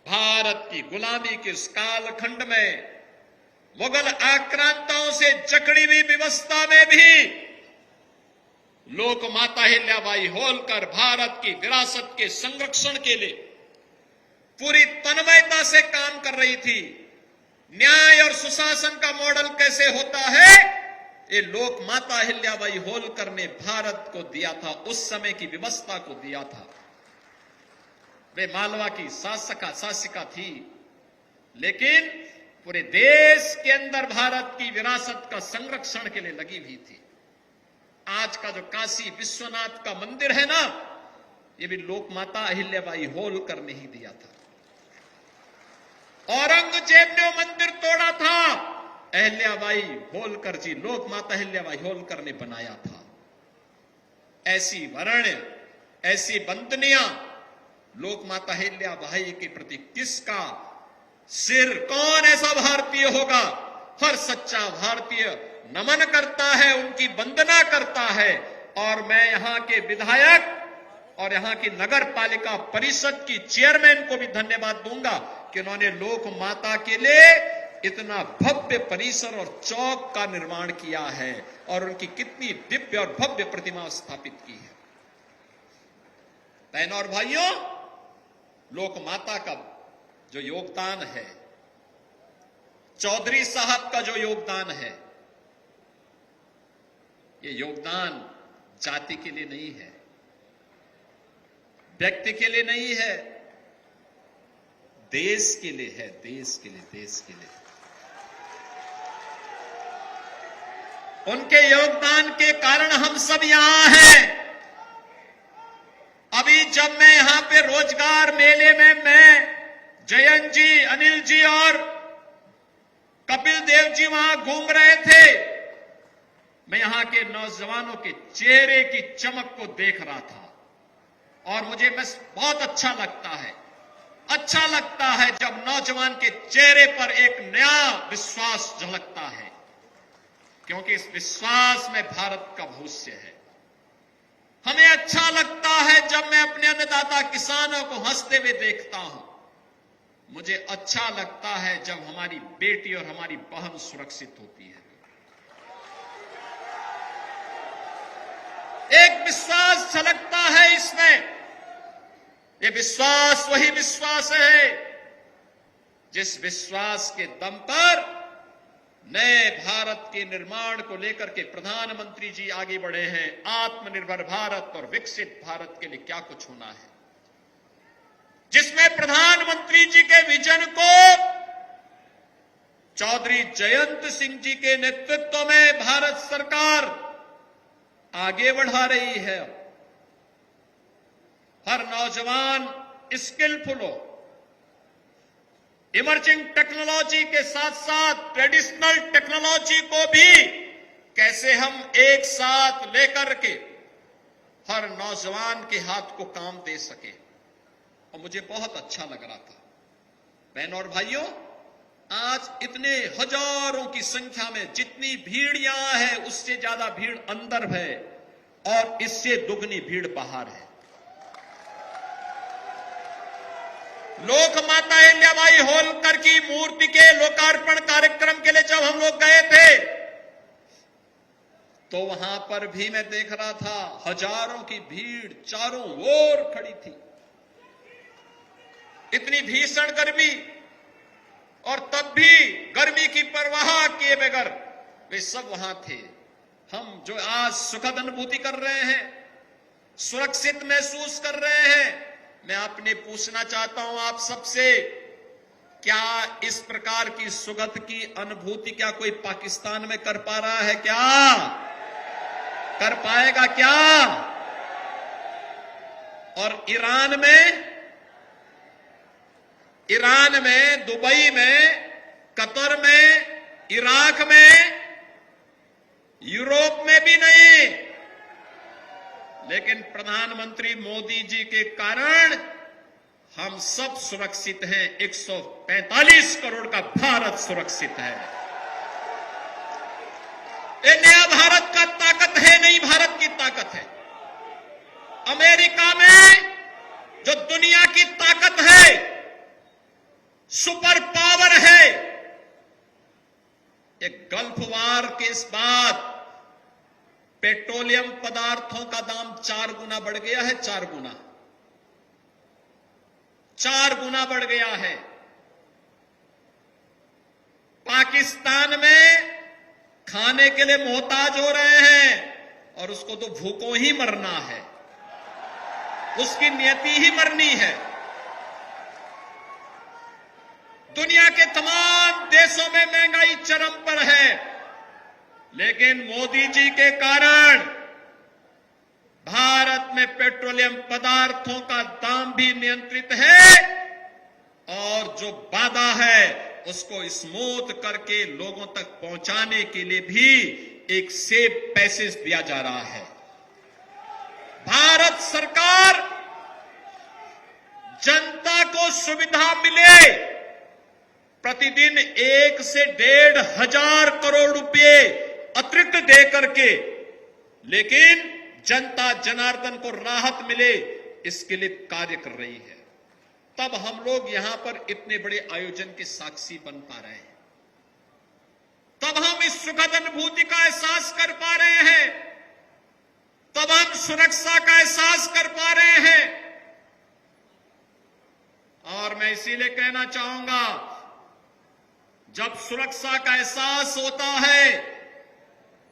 भारत की गुलामी के इस कालखंड में मुगल आक्रांताओं से जकड़ी हुई व्यवस्था में भी लोक माता अहिल्याबाई होलकर भारत की विरासत के संरक्षण के लिए पूरी तन्मयता से काम कर रही थी। न्याय और सुशासन का मॉडल कैसे होता है, ये लोक माता अहिल्याबाई होलकर ने भारत को दिया था, उस समय की व्यवस्था को दिया था। वे मालवा की शासिका थी, लेकिन पूरे देश के अंदर भारत की विरासत का संरक्षण के लिए लगी हुई थी। आज का जो काशी विश्वनाथ का मंदिर है ना, ये भी लोकमाता अहिल्याबाई होलकर ने ही दिया था। औरंगजेब ने मंदिर तोड़ा था, अहिल्याबाई होलकर जी, लोकमाता अहिल्याबाई होलकर ने बनाया था। ऐसी वर्ण, ऐसी वंदनियां लोकमाता अहिल्याबाई के प्रति किसका सिर, कौन ऐसा भारतीय होगा? हर सच्चा भारतीय नमन करता है, उनकी वंदना करता है। और मैं यहां के विधायक और यहां की नगर पालिका परिषद की चेयरमैन को भी धन्यवाद दूंगा कि उन्होंने लोक माता के लिए इतना भव्य परिसर और चौक का निर्माण किया है और उनकी कितनी दिव्य और भव्य प्रतिमा स्थापित की है। बहनों और भाइयों, लोक माता का जो योगदान है, चौधरी साहब का जो योगदान है, ये योगदान जाति के लिए नहीं है, व्यक्ति के लिए नहीं है, देश के लिए है, देश के लिए, देश के लिए। उनके योगदान के कारण हम सब यहां हैं। अभी जब मैं यहां पे रोजगार मेले में मैं, जयंत जी, अनिल जी और कपिल देव जी वहां घूम रहे थे, मैं यहां के नौजवानों के चेहरे की चमक को देख रहा था और मुझे बस बहुत अच्छा लगता है जब नौजवान के चेहरे पर एक नया विश्वास झलकता है, क्योंकि इस विश्वास में भारत का भविष्य है। हमें अच्छा लगता है जब मैं अपने अन्नदाता किसानों को हंसते हुए देखता हूं। मुझे अच्छा लगता है जब हमारी बेटी और हमारी बहन सुरक्षित होती है। एक विश्वास झलकता है इसमें। ये विश्वास वही विश्वास है जिस विश्वास के दम पर नए भारत के निर्माण को लेकर के प्रधानमंत्री जी आगे बढ़े हैं। आत्मनिर्भर भारत और विकसित भारत के लिए क्या कुछ होना है, जिसमें प्रधानमंत्री जी के विजन को चौधरी जयंत सिंह जी के नेतृत्व में भारत सरकार आगे बढ़ा रही है। हर नौजवान स्किलफुल हो, इमर्जिंग टेक्नोलॉजी के साथ साथ ट्रेडिशनल टेक्नोलॉजी को भी कैसे हम एक साथ लेकर के हर नौजवान के हाथ को काम दे सके, और मुझे बहुत अच्छा लग रहा था। बहनों और भाइयों, आज इतने हजारों की संख्या में जितनी भीड़ यहां है, उससे ज्यादा भीड़ अंदर है और इससे दुगनी भीड़ बाहर है। लोक माता अहिल्याबाई होलकर की मूर्ति के लोकार्पण कार्यक्रम के लिए जब हम लोग गए थे, तो वहां पर भी मैं देख रहा था हजारों की भीड़ चारों ओर खड़ी थी। इतनी भीषण गर्मी, और तब भी गर्मी की परवाह किए बगैर वे सब वहां थे। हम जो आज सुखद अनुभूति कर रहे हैं, सुरक्षित महसूस कर रहे हैं, मैं आपने पूछना चाहता हूं आप सबसे, क्या इस प्रकार की सुगंध की अनुभूति क्या कोई पाकिस्तान में कर पा रहा है? क्या कर पाएगा क्या? और ईरान में, दुबई में, कतर में, इराक में, यूरोप में भी नहीं। लेकिन प्रधानमंत्री मोदी जी के कारण हम सब सुरक्षित हैं। 145 करोड़ का भारत सुरक्षित है। ये नया भारत का ताकत है, नई भारत की ताकत है। अमेरिका में जो दुनिया की ताकत है, सुपर पावर है, एक गल्फ वार के इस बाद पेट्रोलियम पदार्थों का दाम 4 गुना बढ़ गया है। 4 गुना बढ़ गया है। पाकिस्तान में खाने के लिए मोहताज हो रहे हैं और उसको तो भूखों ही मरना है, उसकी नियति ही मरनी है। तमाम देशों में महंगाई चरम पर है, लेकिन मोदी जी के कारण भारत में पेट्रोलियम पदार्थों का दाम भी नियंत्रित है और जो वादा है उसको स्मूथ करके लोगों तक पहुंचाने के लिए भी एक सेफ पैसेज दिया जा रहा है। भारत सरकार जनता को सुविधा मिले, प्रतिदिन 1 से 1,500 करोड़ रुपए अतिरिक्त दे करके, लेकिन जनता जनार्दन को राहत मिले, इसके लिए कार्य कर रही है। तब हम लोग यहां पर इतने बड़े आयोजन के साक्षी बन पा रहे हैं, तब हम इस सुखद अनुभूति का एहसास कर पा रहे हैं, तब हम सुरक्षा का एहसास कर पा रहे हैं। और मैं इसीलिए कहना चाहूंगा, जब सुरक्षा का एहसास होता है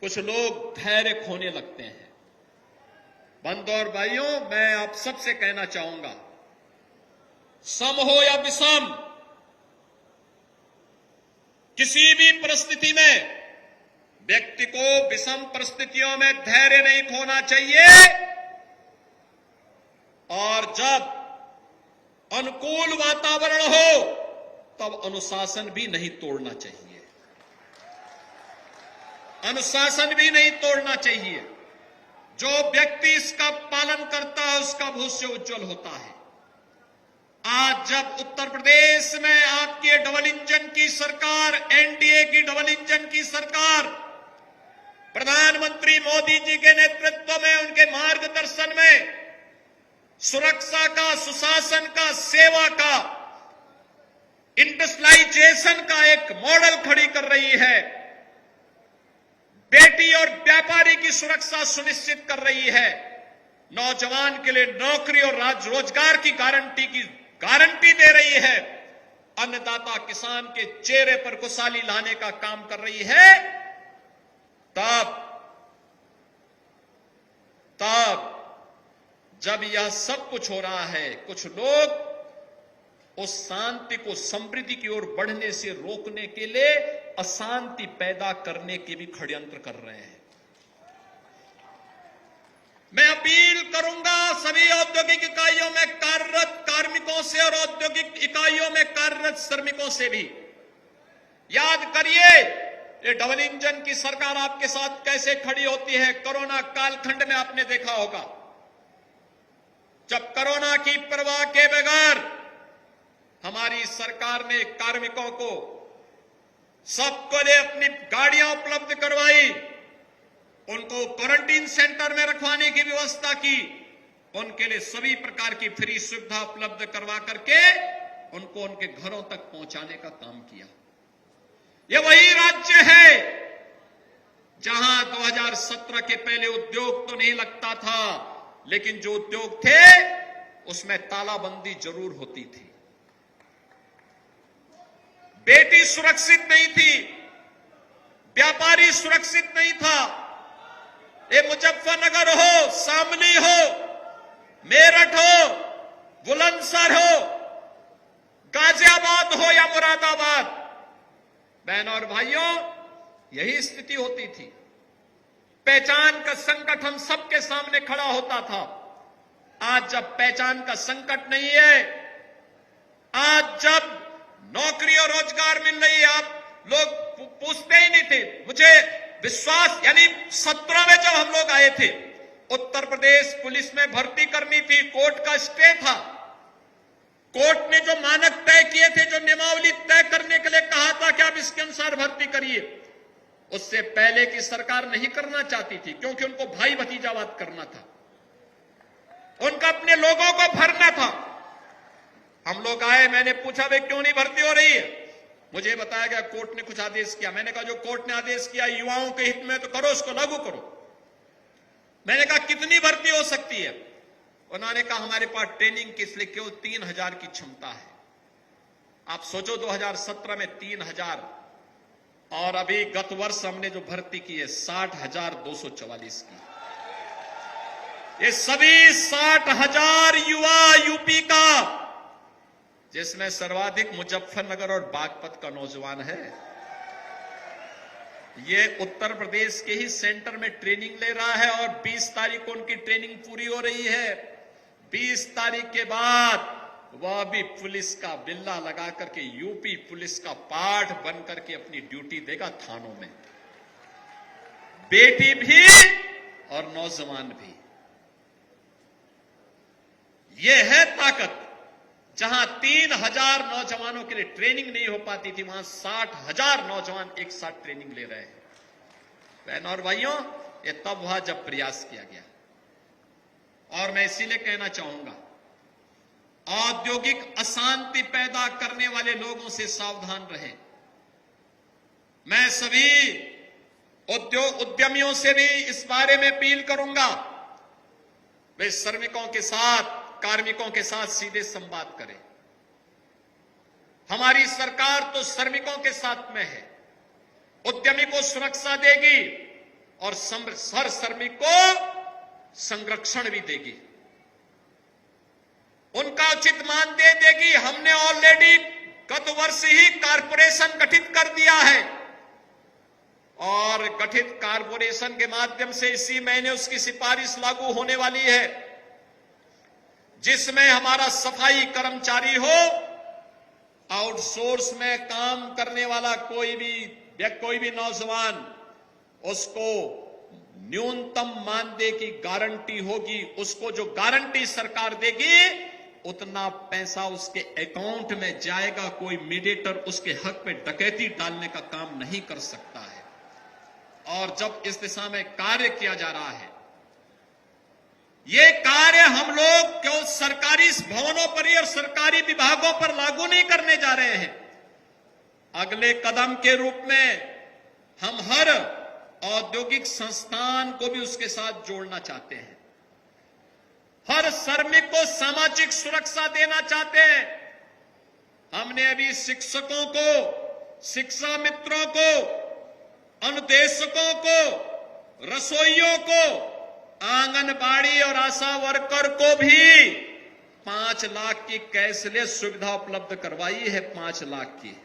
कुछ लोग धैर्य खोने लगते हैं। बंधु और भाइयों, मैं आप सबसे कहना चाहूंगा, सम हो या विषम, किसी भी परिस्थिति में व्यक्ति को विषम परिस्थितियों में धैर्य नहीं खोना चाहिए और जब अनुकूल वातावरण हो तब अनुशासन भी नहीं तोड़ना चाहिए। अनुशासन भी नहीं तोड़ना चाहिए। जो व्यक्ति इसका पालन करता है उसका भविष्य उज्जवल होता है। आज जब उत्तर प्रदेश में आपकी डबल इंजन की सरकार, एनडीए की डबल इंजन की सरकार, प्रधानमंत्री मोदी जी के नेतृत्व में, उनके मार्गदर्शन में सुरक्षा का, सुशासन का, सेवा का, इंडस्ट्रियलाइजेशन का एक मॉडल खड़ी कर रही है, बेटी और व्यापारी की सुरक्षा सुनिश्चित कर रही है, नौजवान के लिए नौकरी और रोजगार की गारंटी दे रही है, अन्नदाता किसान के चेहरे पर खुशहाली लाने का काम कर रही है, तब जब यह सब कुछ हो रहा है, कुछ लोग उस शांति को समृद्धि की ओर बढ़ने से रोकने के लिए अशांति पैदा करने के भी षड्यंत्र कर रहे हैं। मैं अपील करूंगा सभी औद्योगिक इकाइयों में कार्यरत कार्मिकों से और औद्योगिक इकाइयों में कार्यरत श्रमिकों से भी, याद करिए ये डबल इंजन की सरकार आपके साथ कैसे खड़ी होती है। कोरोना कालखंड में आपने देखा होगा, जब कोरोना की परवाह के बगैर हमारी सरकार ने कार्मिकों को सबको लिए अपनी गाड़ियां उपलब्ध करवाई, उनको क्वारंटीन सेंटर में रखवाने की व्यवस्था की, उनके लिए सभी प्रकार की फ्री सुविधा उपलब्ध करवा करके उनको उनके घरों तक पहुंचाने का काम किया। यह वही राज्य है जहां 2017 के पहले उद्योग तो नहीं लगता था, लेकिन जो उद्योग थे उसमें तालाबंदी जरूर होती थी। बेटी सुरक्षित नहीं थी, व्यापारी सुरक्षित नहीं था। ये मुजफ्फरनगर हो, शामली हो, मेरठ हो, बुलंदशहर हो, गाजियाबाद हो या मुरादाबाद, बहनों और भाइयों, यही स्थिति होती थी। पहचान का संकट हम सबके सामने खड़ा होता था। आज जब पहचान का संकट नहीं है, आज जब नौकरी और रोजगार मिल रही है, आप लोग पूछते ही नहीं थे। मुझे विश्वास, यानी 17 में जब हम लोग आए थे, उत्तर प्रदेश पुलिस में भर्ती करनी थी, कोर्ट का स्टे था, कोर्ट ने जो मानक तय किए थे, जो नियमावली तय करने के लिए कहा था कि आप इसके अनुसार भर्ती करिए, उससे पहले की सरकार नहीं करना चाहती थी, क्योंकि उनको भाई भतीजावाद करना था, उनका अपने लोगों को भरना था। हम लोग आए, मैंने पूछा भाई क्यों नहीं भर्ती हो रही है, मुझे बताया गया कोर्ट ने कुछ आदेश किया। मैंने कहा जो कोर्ट ने आदेश किया युवाओं के हित में तो करो, उसको लागू करो। मैंने कहा कितनी भर्ती हो सकती है, उन्होंने कहा हमारे पास ट्रेनिंग के इसलिए केवल 3,000 की क्षमता है। आप सोचो 2017 में 3,000 और अभी गत वर्ष हमने जो भर्ती की है 60,244 की। ये सभी 60,000 युवा यूपी का जिसमें सर्वाधिक मुजफ्फरनगर और बागपत का नौजवान है। ये उत्तर प्रदेश के ही सेंटर में ट्रेनिंग ले रहा है और 20 तारीख को उनकी ट्रेनिंग पूरी हो रही है। 20 तारीख के बाद वह भी पुलिस का बिल्ला लगा करके यूपी पुलिस का पाठ बन करके अपनी ड्यूटी देगा थानों में। बेटी भी और नौजवान भी। यह है ताकत। जहां 3000 नौजवानों के लिए ट्रेनिंग नहीं हो पाती थी, वहां 60,000 नौजवान एक साथ ट्रेनिंग ले रहे हैं। बहनों और भाइयों, ये तब हुआ जब प्रयास किया गया। और मैं इसीलिए कहना चाहूंगा, औद्योगिक अशांति पैदा करने वाले लोगों से सावधान रहें। मैं सभी उद्यमियों से भी इस बारे में अपील करूंगा, वे श्रमिकों के साथ, कार्मिकों के साथ सीधे संवाद करें। हमारी सरकार तो श्रमिकों के साथ में है, उद्यमी को सुरक्षा देगी और हर श्रमिक को संरक्षण भी देगी, उनका उचित मानदेय देगी। हमने ऑलरेडी गत वर्ष ही कारपोरेशन गठित कर दिया है और गठित कारपोरेशन के माध्यम से इसी महीने उसकी सिफारिश लागू होने वाली है, जिसमें हमारा सफाई कर्मचारी हो, आउटसोर्स में काम करने वाला कोई भी नौजवान, उसको न्यूनतम मानदेय की गारंटी होगी। उसको जो गारंटी सरकार देगी उतना पैसा उसके अकाउंट में जाएगा। कोई मीडिएटर उसके हक पे डकैती डालने का काम नहीं कर सकता है। और जब इस दिशा में कार्य किया जा रहा है, ये कार्य हम लोग केवल सरकारी भवनों पर ही और सरकारी विभागों पर लागू नहीं करने जा रहे हैं। अगले कदम के रूप में हम हर औद्योगिक संस्थान को भी उसके साथ जोड़ना चाहते हैं। हर श्रमिक को सामाजिक सुरक्षा देना चाहते हैं। हमने अभी शिक्षकों को, शिक्षा मित्रों को, अनुदेशकों को, रसोइयों को, आंगनबाड़ी और आशा वर्कर को भी 5 लाख की कैशलेस सुविधा उपलब्ध करवाई है, 5 लाख की।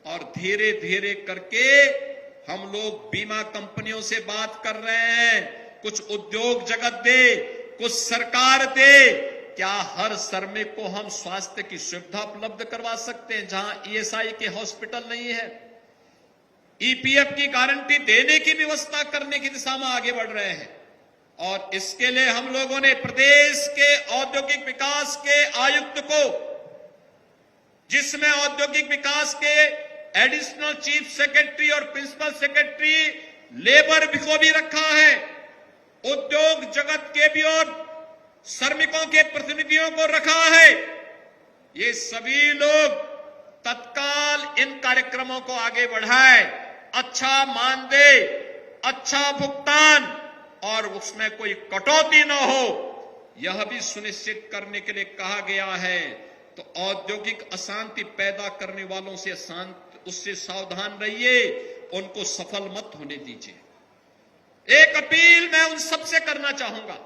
और धीरे धीरे करके हम लोग बीमा कंपनियों से बात कर रहे हैं, कुछ उद्योग जगत दे, कुछ सरकार दे। क्या हर श्रमिक को हम स्वास्थ्य की सुविधा उपलब्ध करवा सकते हैं जहां ईएसआई के हॉस्पिटल नहीं है? ईपीएफ की गारंटी देने की व्यवस्था करने की दिशा में आगे बढ़ रहे हैं। और इसके लिए हम लोगों ने प्रदेश के औद्योगिक विकास के आयुक्त को, जिसमें औद्योगिक विकास के एडिशनल चीफ सेक्रेटरी और प्रिंसिपल सेक्रेटरी लेबर को भी रखा है, उद्योग जगत के भी और श्रमिकों के प्रतिनिधियों को रखा है। ये सभी लोग तत्काल इन कार्यक्रमों को आगे बढ़ाएं। अच्छा मानदेय, अच्छा भुगतान और उसमें कोई कटौती न हो, यह भी सुनिश्चित करने के लिए कहा गया है। तो औद्योगिक अशांति पैदा करने वालों से उससे सावधान रहिए, उनको सफल मत होने दीजिए। एक अपील मैं उन सबसे करना चाहूंगा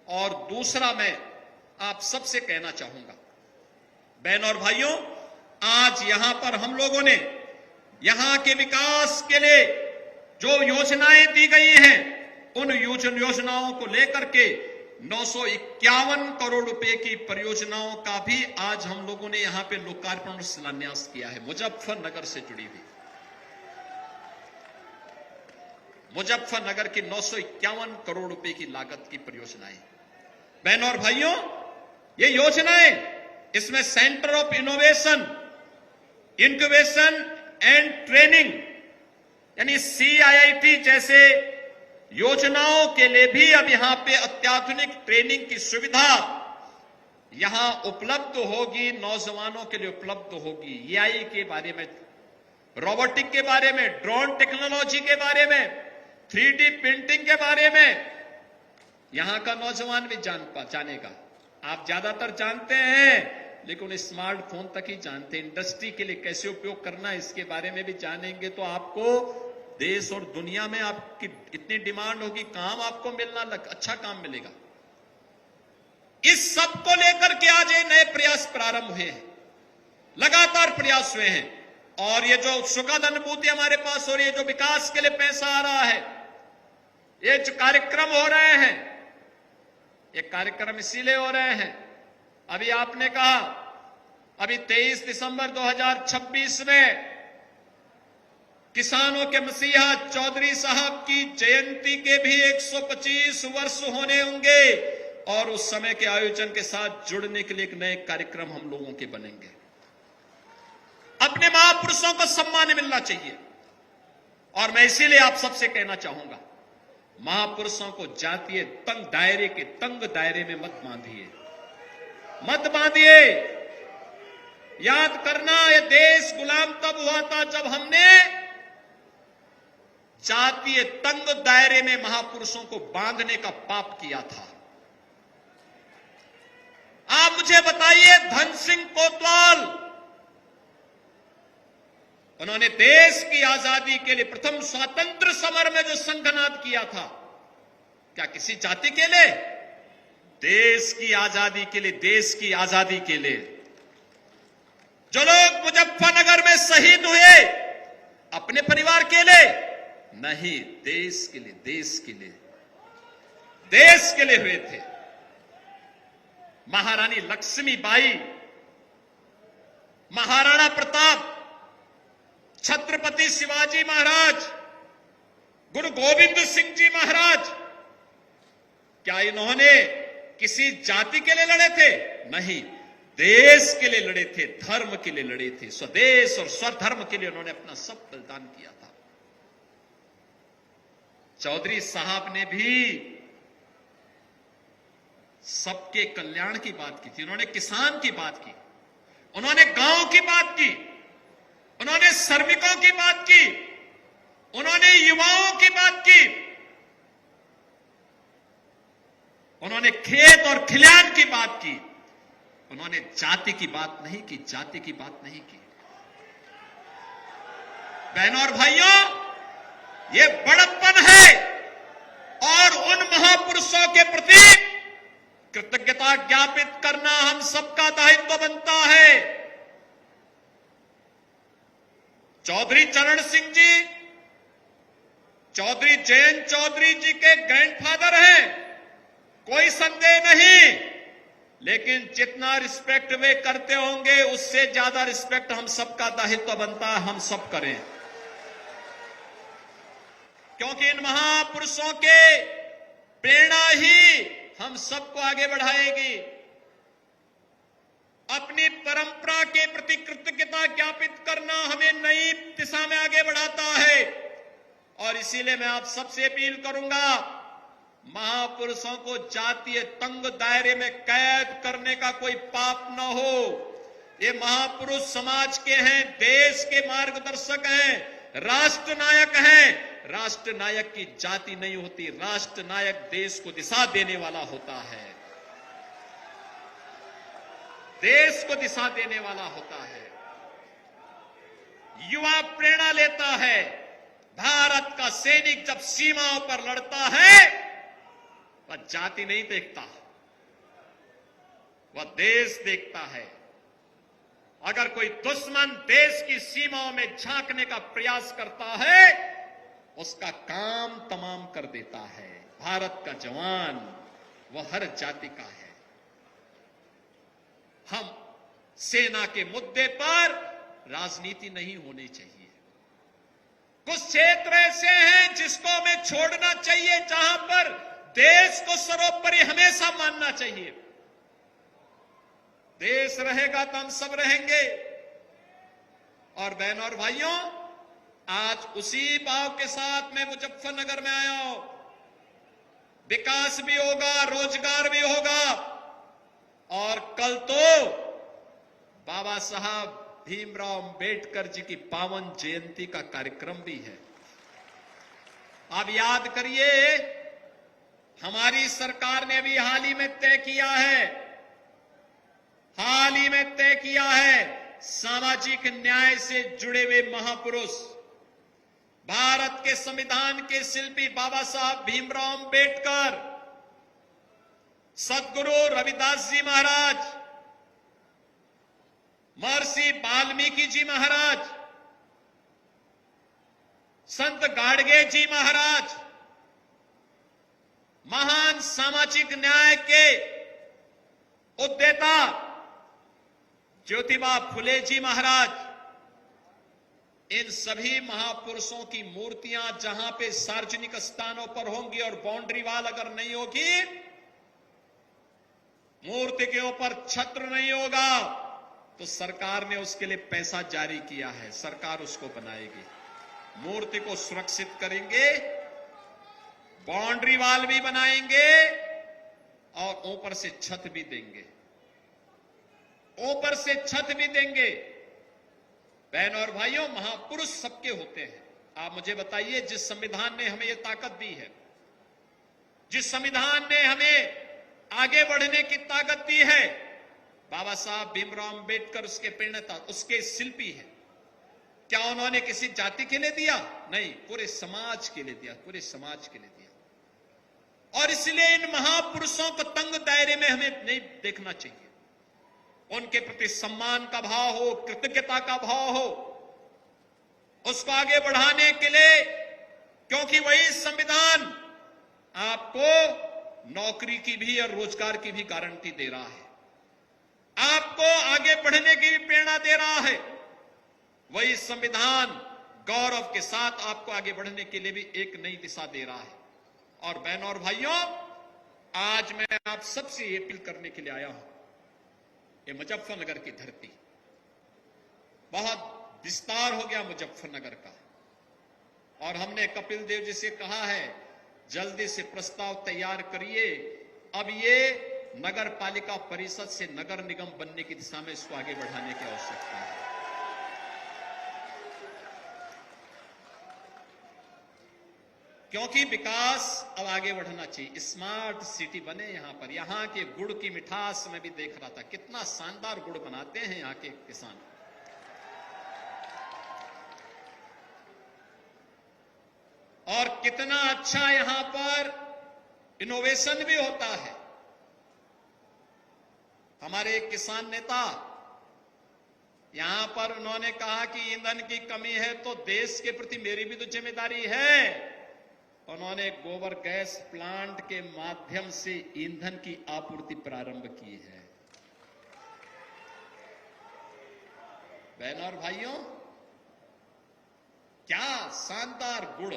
और दूसरा मैं आप सबसे कहना चाहूंगा, बहनों और भाइयों, आज यहां पर हम लोगों ने यहां के विकास के लिए जो योजनाएं दी गई हैं, उन योजनाओं को लेकर के 951 करोड़ रुपए की परियोजनाओं का भी आज हम लोगों ने यहां पे लोकार्पण और शिलान्यास किया है। मुजफ्फरनगर से जुड़ी हुई मुजफ्फरनगर की 951 करोड़ रुपए की लागत की परियोजनाएं। बहनों और भाइयों, ये योजनाएं, इसमें centre of innovation, incubation and training यानी CIIT जैसे योजनाओं के लिए भी अब यहां पे अत्याधुनिक ट्रेनिंग की सुविधा यहां उपलब्ध होगी, नौजवानों के लिए उपलब्ध होगी। AI के बारे में, रोबोटिक के बारे में, ड्रोन टेक्नोलॉजी के बारे में, 3D प्रिंटिंग के बारे में यहां का नौजवान भी जानेगा। आप ज्यादातर जानते हैं, लेकिन स्मार्टफोन तक ही जानते हैं। इंडस्ट्री के लिए कैसे उपयोग करना है इसके बारे में भी जानेंगे तो आपको देश और दुनिया में आपकी इतनी डिमांड होगी, काम आपको मिलना अच्छा काम मिलेगा। इस सब को लेकर के आज ये नए प्रयास प्रारंभ हुए हैं, लगातार प्रयास हुए हैं, और ये जो सुखद अनुभूति हमारे पास हो रही है, जो विकास के लिए पैसा आ रहा है, ये जो कार्यक्रम हो रहे हैं, ये कार्यक्रम इसीलिए हो रहे हैं। अभी आपने कहा, अभी 23 दिसंबर 2026 में किसानों के मसीहा चौधरी साहब की जयंती के भी 125 वर्ष होने होंगे, और उस समय के आयोजन के साथ जुड़ने के लिए एक नए कार्यक्रम हम लोगों के बनेंगे। अपने महापुरुषों को सम्मान मिलना चाहिए, और मैं इसीलिए आप सबसे कहना चाहूंगा, महापुरुषों को जातीय तंग दायरे में मत बांधिए। याद करना, यह देश गुलाम तब हुआ था जब हमने जातीय तंग दायरे में महापुरुषों को बांधने का पाप किया था। आप मुझे बताइए, धन सिंह कोतवाल, उन्होंने देश की आजादी के लिए प्रथम स्वातंत्र समर में जो संघनाद किया था, क्या किसी जाति के लिए? देश की आजादी के लिए, देश की आजादी के लिए। जो लोग मुजफ्फरनगर में शहीद हुए, अपने परिवार के लिए नहीं, देश के लिए, देश के लिए हुए थे। महारानी लक्ष्मीबाई, महाराणा प्रताप, छत्रपति शिवाजी महाराज, गुरु गोविंद सिंह जी महाराज, क्या इन्होंने किसी जाति के लिए लड़े थे? नहीं, देश के लिए लड़े थे, धर्म के लिए लड़े थे, स्वदेश और स्वधर्म के लिए उन्होंने अपना सब बलिदान किया था। चौधरी साहब ने भी सबके कल्याण की बात की थी, उन्होंने किसान की बात की, उन्होंने गांव की बात की, उन्होंने श्रमिकों की बात की, उन्होंने युवाओं की बात की, उन्होंने खेत और खलिहान की बात की, उन्होंने जाति की बात नहीं की, जाति की बात नहीं की। बहनों और भाइयों, ये बड़प्पन है, और उन महापुरुषों के प्रति कृतज्ञता ज्ञापित करना हम सबका दायित्व बनता है। चौधरी चरण सिंह जी, चौधरी जयंत चौधरी जी के ग्रैंडफादर हैं, कोई संदेह नहीं, लेकिन जितना रिस्पेक्ट वे करते होंगे, उससे ज्यादा रिस्पेक्ट हम सबका दायित्व बनता है, हम सब करें। क्योंकि इन महापुरुषों के प्रेरणा ही हम सबको आगे बढ़ाएगी। अपनी परंपरा के प्रति कृतज्ञता ज्ञापित करना हमें नई दिशा में आगे बढ़ाता है, और इसीलिए मैं आप सबसे अपील करूंगा, महापुरुषों को जातीय तंग दायरे में कैद करने का कोई पाप न हो। ये महापुरुष समाज के हैं, देश के मार्गदर्शक हैं, राष्ट्र नायक हैं। राष्ट्र नायक की जाति नहीं होती, राष्ट्र नायक देश को दिशा देने वाला होता है, देश को दिशा देने वाला होता है। युवा प्रेरणा लेता है। भारत का सैनिक जब सीमाओं पर लड़ता है, वह जाति नहीं देखता, वह देश देखता है। अगर कोई दुश्मन देश की सीमाओं में झांकने का प्रयास करता है, उसका काम तमाम कर देता है। भारत का जवान वह हर जाति का है। हम सेना के मुद्दे पर राजनीति नहीं होनी चाहिए। कुछ क्षेत्र ऐसे हैं जिसको हमें छोड़ना चाहिए, जहां पर देश को सर्वोपरि हमेशा मानना चाहिए। देश रहेगा तो हम सब रहेंगे। और बहनों और भाइयों, आज उसी भाव के साथ मैं मुजफ्फरनगर में आया हूं। विकास भी होगा, रोजगार भी होगा, और कल तो बाबा साहब भीमराव अंबेडकर जी की पावन जयंती का कार्यक्रम भी है। आप याद करिए, हमारी सरकार ने अभी हाल ही में तय किया है, सामाजिक न्याय से जुड़े हुए महापुरुष, भारत के संविधान के शिल्पी बाबा साहब भीमराव अंबेडकर, सदगुरु रविदास जी महाराज, महर्षि वाल्मीकि जी महाराज, संत गाडगे जी महाराज, महान सामाजिक न्याय के उद्देता ज्योतिबा फुले जी महाराज, इन सभी महापुरुषों की मूर्तियां जहां पे सार्वजनिक स्थानों पर होंगी और बाउंड्री वाल अगर नहीं होगी, मूर्ति के ऊपर छत्र नहीं होगा, तो सरकार ने उसके लिए पैसा जारी किया है, सरकार उसको बनाएगी। मूर्ति को सुरक्षित करेंगे, बाउंड्री वाल भी बनाएंगे और ऊपर से छत भी देंगे, ऊपर से छत भी देंगे। बहन और भाइयों, महापुरुष सबके होते हैं। आप मुझे बताइए, जिस संविधान ने हमें यह ताकत दी है, जिस संविधान ने हमें आगे बढ़ने की ताकत दी है, बाबा साहब भीमराव अंबेडकर उसके प्रणेता, उसके शिल्पी हैं। क्या उन्होंने किसी जाति के लिए दिया? नहीं, पूरे समाज के लिए दिया, पूरे समाज के लिए दिया। और इसलिए इन महापुरुषों को तंग दायरे में हमें नहीं देखना चाहिए। उनके प्रति सम्मान का भाव हो, कृतज्ञता का भाव हो, उसको आगे बढ़ाने के लिए, क्योंकि वही संविधान आपको नौकरी की भी और रोजगार की भी गारंटी दे रहा है, आपको आगे बढ़ने की भी प्रेरणा दे रहा है। वही संविधान गौरव के साथ आपको आगे बढ़ने के लिए भी एक नई दिशा दे रहा है। और बहनों और भाइयों, आज मैं आप सबसे ये अपील करने के लिए आया हूं, ये मुजफ्फरनगर की धरती, बहुत विस्तार हो गया मुजफ्फरनगर का, और हमने कपिल देव जी से कहा है जल्दी से प्रस्ताव तैयार करिए। अब ये नगर पालिका परिषद से नगर निगम बनने की दिशा में इसको आगे बढ़ाने की आवश्यकता है। क्योंकि विकास अब आगे बढ़ना चाहिए, स्मार्ट सिटी बने यहां पर। यहां के गुड़ की मिठास में भी देख रहा था, कितना शानदार गुड़ बनाते हैं यहां के किसान। और कितना अच्छा यहां पर इनोवेशन भी होता है। हमारे एक किसान नेता यहां पर उन्होंने कहा कि ईंधन की कमी है तो देश के प्रति मेरी भी तो जिम्मेदारी है। उन्होंने गोबर गैस प्लांट के माध्यम से ईंधन की आपूर्ति प्रारंभ की है। बहनों और भाइयों, क्या शानदार गुड़!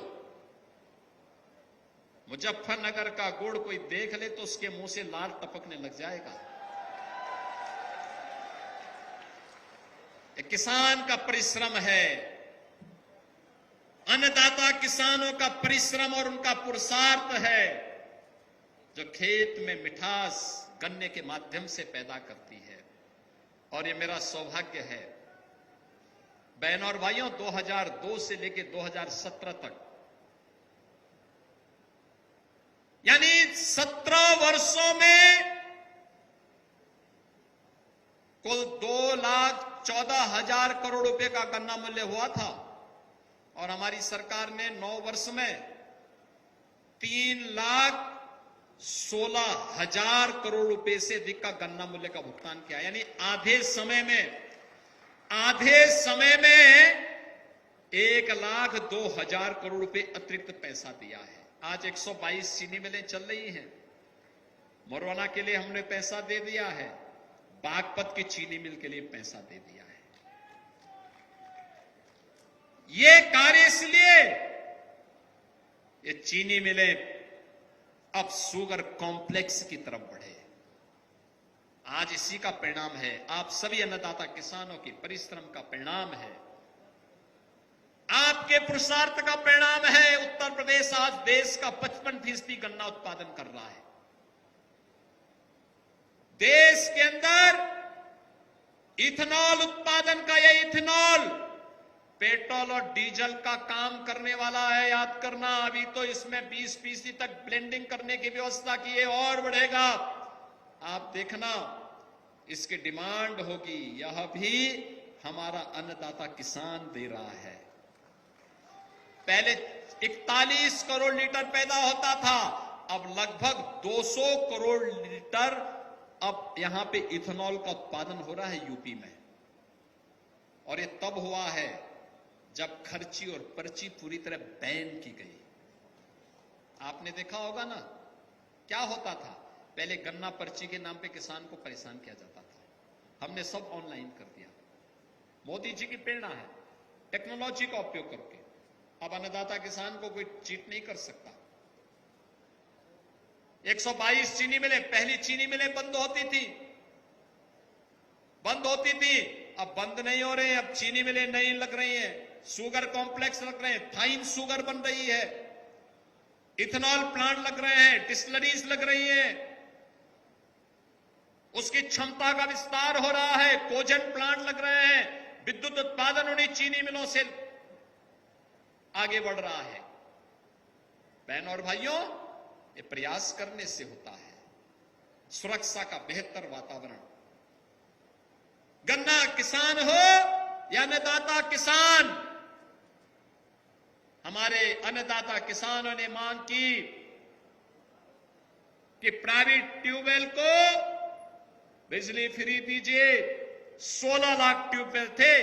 मुजफ्फरनगर का गुड़ कोई देख ले तो उसके मुंह से लाल टपकने लग जाएगा। ये किसान का परिश्रम है, अन्नदाता किसानों का परिश्रम और उनका पुरुषार्थ है, जो खेत में मिठास गन्ने के माध्यम से पैदा करती है। और ये मेरा सौभाग्य है बहनों और भाइयों, 2002 से लेकर 2017 तक, यानी 17 वर्षों में कुल 2,14,000 करोड़ रुपए का गन्ना मूल्य हुआ था। और हमारी सरकार ने 9 वर्ष में 3,16,000 करोड़ रुपए से अधिक का गन्ना मूल्य का भुगतान किया। यानी आधे समय में 1,02,000 करोड़ रुपए अतिरिक्त पैसा दिया है। आज 122 चीनी मिलें चल रही हैं। मुरवाना के लिए हमने पैसा दे दिया है, बागपत की चीनी मिल के लिए पैसा दे दिया है। ये कार्य इसलिए, ये चीनी मिलें अब शुगर कॉम्प्लेक्स की तरफ बढ़े। आज इसी का परिणाम है, आप सभी अन्नदाता किसानों की परिश्रम का परिणाम है, आपके पुरुषार्थ का परिणाम है। उत्तर प्रदेश आज देश का 55% गन्ना उत्पादन कर रहा है। देश के अंदर इथेनॉल उत्पादन का, यह इथेनॉल पेट्रोल और डीजल का काम करने वाला है। याद करना, अभी तो इसमें 20% तक ब्लेंडिंग करने की व्यवस्था की है, और बढ़ेगा। आप देखना, इसकी डिमांड होगी। यह भी हमारा अन्नदाता किसान दे रहा है। पहले 41 करोड़ लीटर पैदा होता था, अब लगभग 200 करोड़ लीटर अब यहां पे इथेनॉल का उत्पादन हो रहा है यूपी में। और ये तब हुआ है जब खर्ची और पर्ची पूरी तरह बैन की गई। आपने देखा होगा ना क्या होता था, पहले गन्ना पर्ची के नाम पे किसान को परेशान किया जाता था, हमने सब ऑनलाइन कर दिया। मोदी जी की प्रेरणा है, टेक्नोलॉजी का उपयोग करके अब अन्नदाता किसान को कोई चीट नहीं कर सकता। 122 चीनी मिलें, पहली चीनी मिलें बंद होती थी, अब बंद नहीं हो रहे हैं, अब चीनी मिलें नई लग रही हैं, शुगर कॉम्प्लेक्स लग रहे हैं, थाइन शुगर बन रही है, इथेनॉल प्लांट लग रहे हैं, डिस्टिलरीज लग रही हैं, उसकी क्षमता का विस्तार हो रहा है, कोजन प्लांट लग रहे हैं, विद्युत उत्पादन उन्हीं चीनी मिलों से आगे बढ़ रहा है। बहनों और भाइयों, ये प्रयास करने से होता है। सुरक्षा का बेहतर वातावरण, गन्ना किसान हो या अन्नदाता किसान, हमारे अन्नदाता किसानों ने मांग की कि प्राइवेट ट्यूबवेल को बिजली फ्री दीजिए। 16 लाख ट्यूबवेल थे,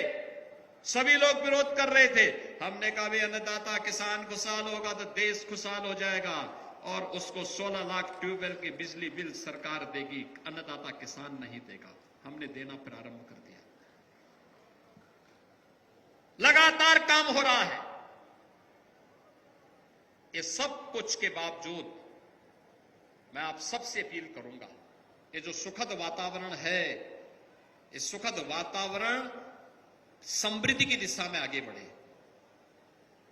सभी लोग विरोध कर रहे थे। हमने कहा भी अन्नदाता किसान खुशहाल होगा तो देश खुशहाल हो जाएगा, और उसको 16 लाख ट्यूबवेल की बिजली बिल सरकार देगी, अन्नदाता किसान नहीं देगा। हमने देना प्रारंभ कर दिया, लगातार काम हो रहा है। ये सब कुछ के बावजूद मैं आप सबसे अपील करूंगा, ये जो सुखद वातावरण है, इस सुखद वातावरण समृद्धि की दिशा में आगे बढ़े।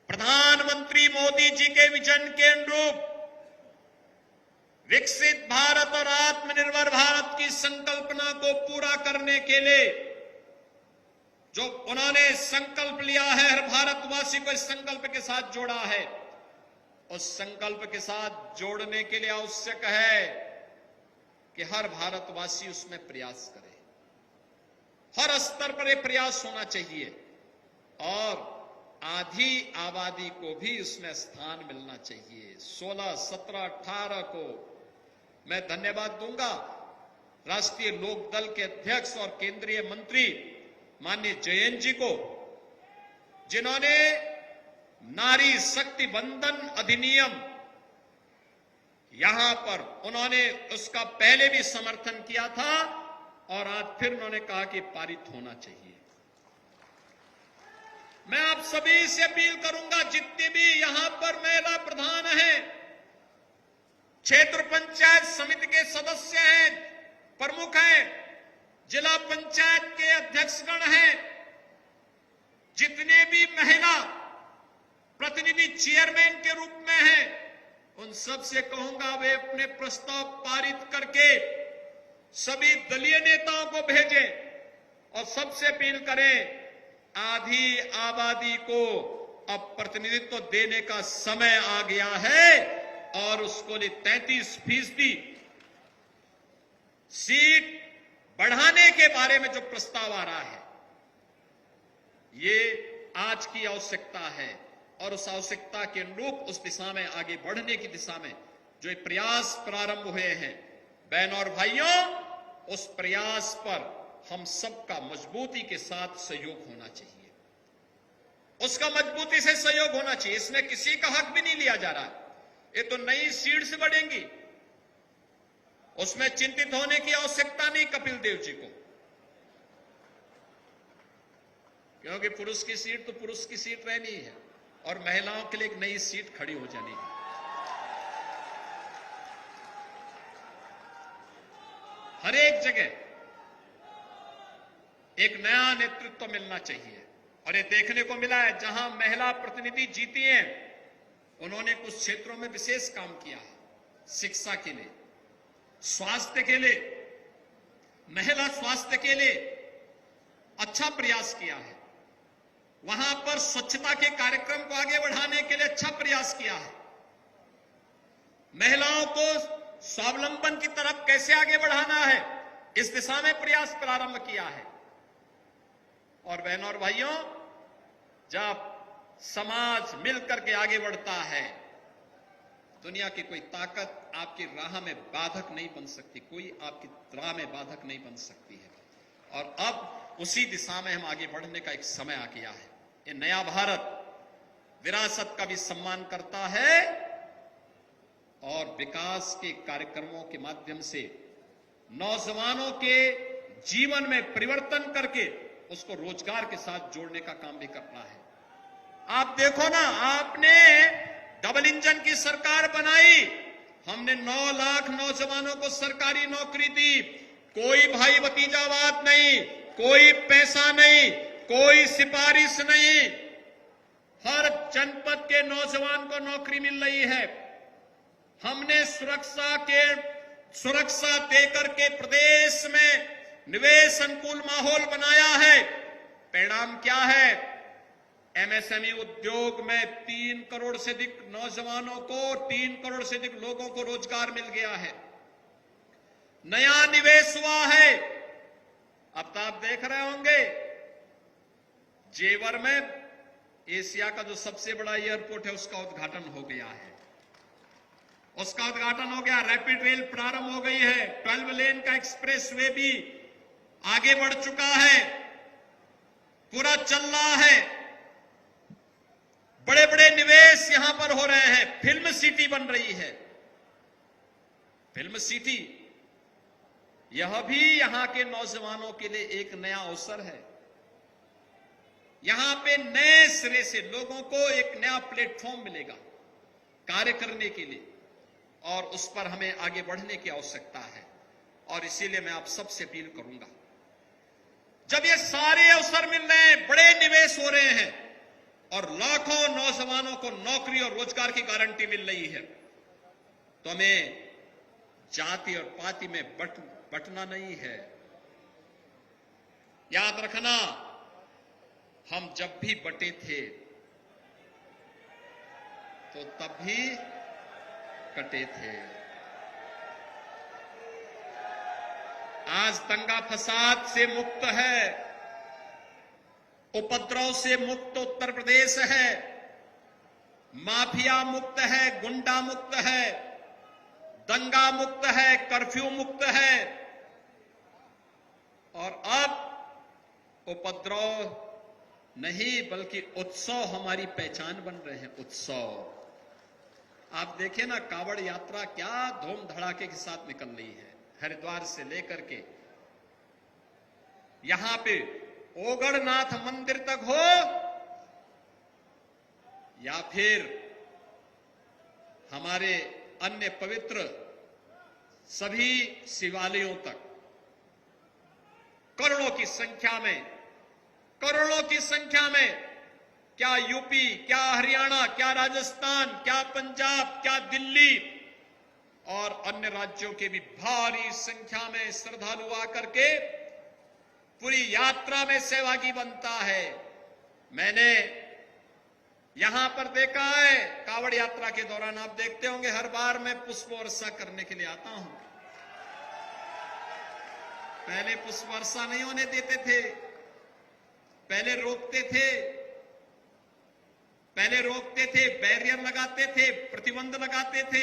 प्रधानमंत्री मोदी जी के विजन के अनुरूप विकसित भारत और आत्मनिर्भर भारत की संकल्पना को पूरा करने के लिए जो उन्होंने संकल्प लिया है, हर भारतवासी को इस संकल्प के साथ जोड़ा है, उस संकल्प के साथ जोड़ने के लिए आवश्यक है कि हर भारतवासी उसमें प्रयास करे। हर स्तर पर यह प्रयास होना चाहिए और आधी आबादी को भी उसमें स्थान मिलना चाहिए। 16, 17, 18 को मैं धन्यवाद दूंगा राष्ट्रीय लोकदल के अध्यक्ष और केंद्रीय मंत्री माननीय जयंत जी को, जिन्होंने नारी शक्ति बंधन अधिनियम यहां पर उन्होंने उसका पहले भी समर्थन किया था और आज फिर उन्होंने कहा कि पारित होना चाहिए। मैं आप सभी से अपील करूंगा, जितने भी यहां पर महिला प्रधान हैं, क्षेत्र पंचायत समिति के सदस्य हैं, प्रमुख हैं, जिला पंचायत के अध्यक्षगण हैं, जितने भी महिला प्रतिनिधि चेयरमैन के रूप में हैं, उन सब से कहूंगा वे अपने प्रस्ताव पारित करके सभी दलीय नेताओं को भेजें और सबसे अपील करें, आधी आबादी को अब प्रतिनिधित्व देने का समय आ गया है और उसको लिए 33% सीट बढ़ाने के बारे में जो प्रस्ताव आ रहा है, ये आज की आवश्यकता है और उस आवश्यकता के अनुरूप उस दिशा में आगे बढ़ने की दिशा में जो ये प्रयास प्रारंभ हुए हैं, बहनों और भाइयों, उस प्रयास पर हम सबका मजबूती के साथ सहयोग होना चाहिए। उसका मजबूती से सहयोग होना चाहिए। इसमें किसी का हक भी नहीं लिया जा रहा है। ये तो नई सीट्स बढ़ेंगी, उसमें चिंतित होने की आवश्यकता नहीं कपिल देव जी को, क्योंकि पुरुष की सीट तो पुरुष की सीट रहनी है और महिलाओं के लिए एक नई सीट खड़ी हो जानी है। हर एक जगह एक नया नेतृत्व मिलना चाहिए और ये देखने को मिला है, जहां महिला प्रतिनिधि जीती हैं, उन्होंने कुछ क्षेत्रों में विशेष काम किया है। शिक्षा के लिए, स्वास्थ्य के लिए, महिला स्वास्थ्य के लिए अच्छा प्रयास किया है। वहां पर स्वच्छता के कार्यक्रम को आगे बढ़ाने के लिए अच्छा प्रयास किया है। महिलाओं को स्वावलंबन की तरफ कैसे आगे बढ़ाना है, इस दिशा में प्रयास प्रारंभ किया है। और बहनों और भाइयों, जब समाज मिलकर के आगे बढ़ता है, दुनिया की कोई ताकत आपकी राह में बाधक नहीं बन सकती, कोई आपकी राह में बाधक नहीं बन सकती है। और अब उसी दिशा में हम आगे बढ़ने का एक समय आ गया है। ये नया भारत विरासत का भी सम्मान करता है और विकास के कार्यक्रमों के माध्यम से नौजवानों के जीवन में परिवर्तन करके उसको रोजगार के साथ जोड़ने का काम भी करना है। आप देखो ना, आपने डबल इंजन की सरकार बनाई, हमने 9 लाख नौजवानों को सरकारी नौकरी दी। कोई भाई भतीजावाद नहीं, कोई पैसा नहीं, कोई सिफारिश नहीं, हर जनपद के नौजवान को नौकरी मिल रही है। हमने सुरक्षा देकर के प्रदेश में निवेश अनुकूल माहौल बनाया है। परिणाम क्या है? एमएसएमई उद्योग में 3 करोड़ से अधिक नौजवानों को, 3 करोड़ से अधिक लोगों को रोजगार मिल गया है। नया निवेश हुआ है। अब तो आप देख रहे होंगे, जेवर में एशिया का जो सबसे बड़ा एयरपोर्ट है उसका उद्घाटन हो गया है। उसका उद्घाटन हो गया, रैपिड रेल प्रारंभ हो गई है, 12 लेन का एक्सप्रेस वे भी आगे बढ़ चुका है, पूरा चल रहा है। बड़े बड़े निवेश यहां पर हो रहे हैं। फिल्म सिटी बन रही है। फिल्म सिटी, यह भी यहां के नौजवानों के लिए एक नया अवसर है। यहां पे नए सिरे से लोगों को एक नया प्लेटफॉर्म मिलेगा कार्य करने के लिए, और उस पर हमें आगे बढ़ने की आवश्यकता है। और इसीलिए मैं आप सबसे अपील करूंगा, जब ये सारे अवसर मिल रहे हैं, बड़े निवेश हो रहे हैं और लाखों नौजवानों को नौकरी और रोजगार की गारंटी मिल रही है, तो हमें जाति और पाति में बंटना नहीं है। याद रखना, हम जब भी बटे थे तो तब भी कटे थे। आज दंगा फसाद से मुक्त है, उपद्रव से मुक्त उत्तर प्रदेश है, माफिया मुक्त है, गुंडा मुक्त है, दंगा मुक्त है, कर्फ्यू मुक्त है। और अब उपद्रव नहीं बल्कि उत्सव हमारी पहचान बन रहे हैं। उत्सव आप देखें ना, कावड़ यात्रा क्या धूम धड़ाके के साथ निकल रही है। हरिद्वार से लेकर के यहां पे ओगढ़नाथ मंदिर तक हो या फिर हमारे अन्य पवित्र सभी शिवालयों तक, करोड़ों की संख्या में, क्या यूपी, क्या हरियाणा, क्या राजस्थान, क्या पंजाब, क्या दिल्ली और अन्य राज्यों के भी भारी संख्या में श्रद्धालु आकर के पूरी यात्रा में सहभागी बनता है। मैंने यहां पर देखा है, कावड़ यात्रा के दौरान आप देखते होंगे, हर बार मैं पुष्प वर्षा करने के लिए आता हूं। पहले पुष्प वर्षा नहीं होने देते थे, पहले रोकते थे, बैरियर लगाते थे, प्रतिबंध लगाते थे।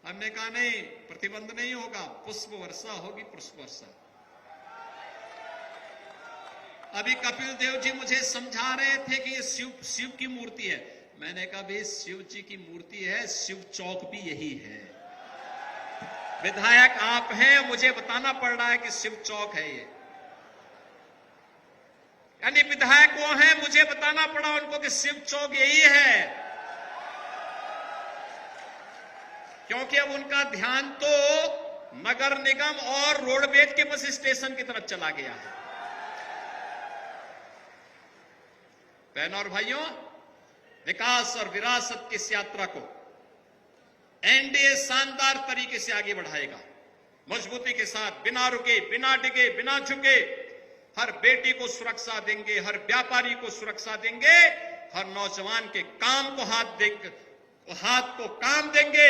हमने कहा नहीं, प्रतिबंध नहीं होगा, पुष्प वर्षा होगी, पुष्प वर्षा। अभी कपिल देव जी मुझे समझा रहे थे कि ये शिव की मूर्ति है। मैंने कहा भाई, शिव जी की मूर्ति है, शिव चौक भी यही है। विधायक आप हैं, मुझे बताना पड़ रहा है कि शिव चौक है ये। यानी विधायक वो हैं, मुझे बताना पड़ा उनको कि शिव चौक यही है, क्योंकि अब उनका ध्यान तो नगर निगम और रोडवेज के बस स्टेशन की तरफ चला गया है। बहनों और भाइयों, विकास और विरासत की इस यात्रा को एनडीए शानदार तरीके से आगे बढ़ाएगा, मजबूती के साथ, बिना रुके, बिना डिगे, बिना झुके। हर बेटी को सुरक्षा देंगे, हर व्यापारी को सुरक्षा देंगे, हर नौजवान के काम को हाथ को काम देंगे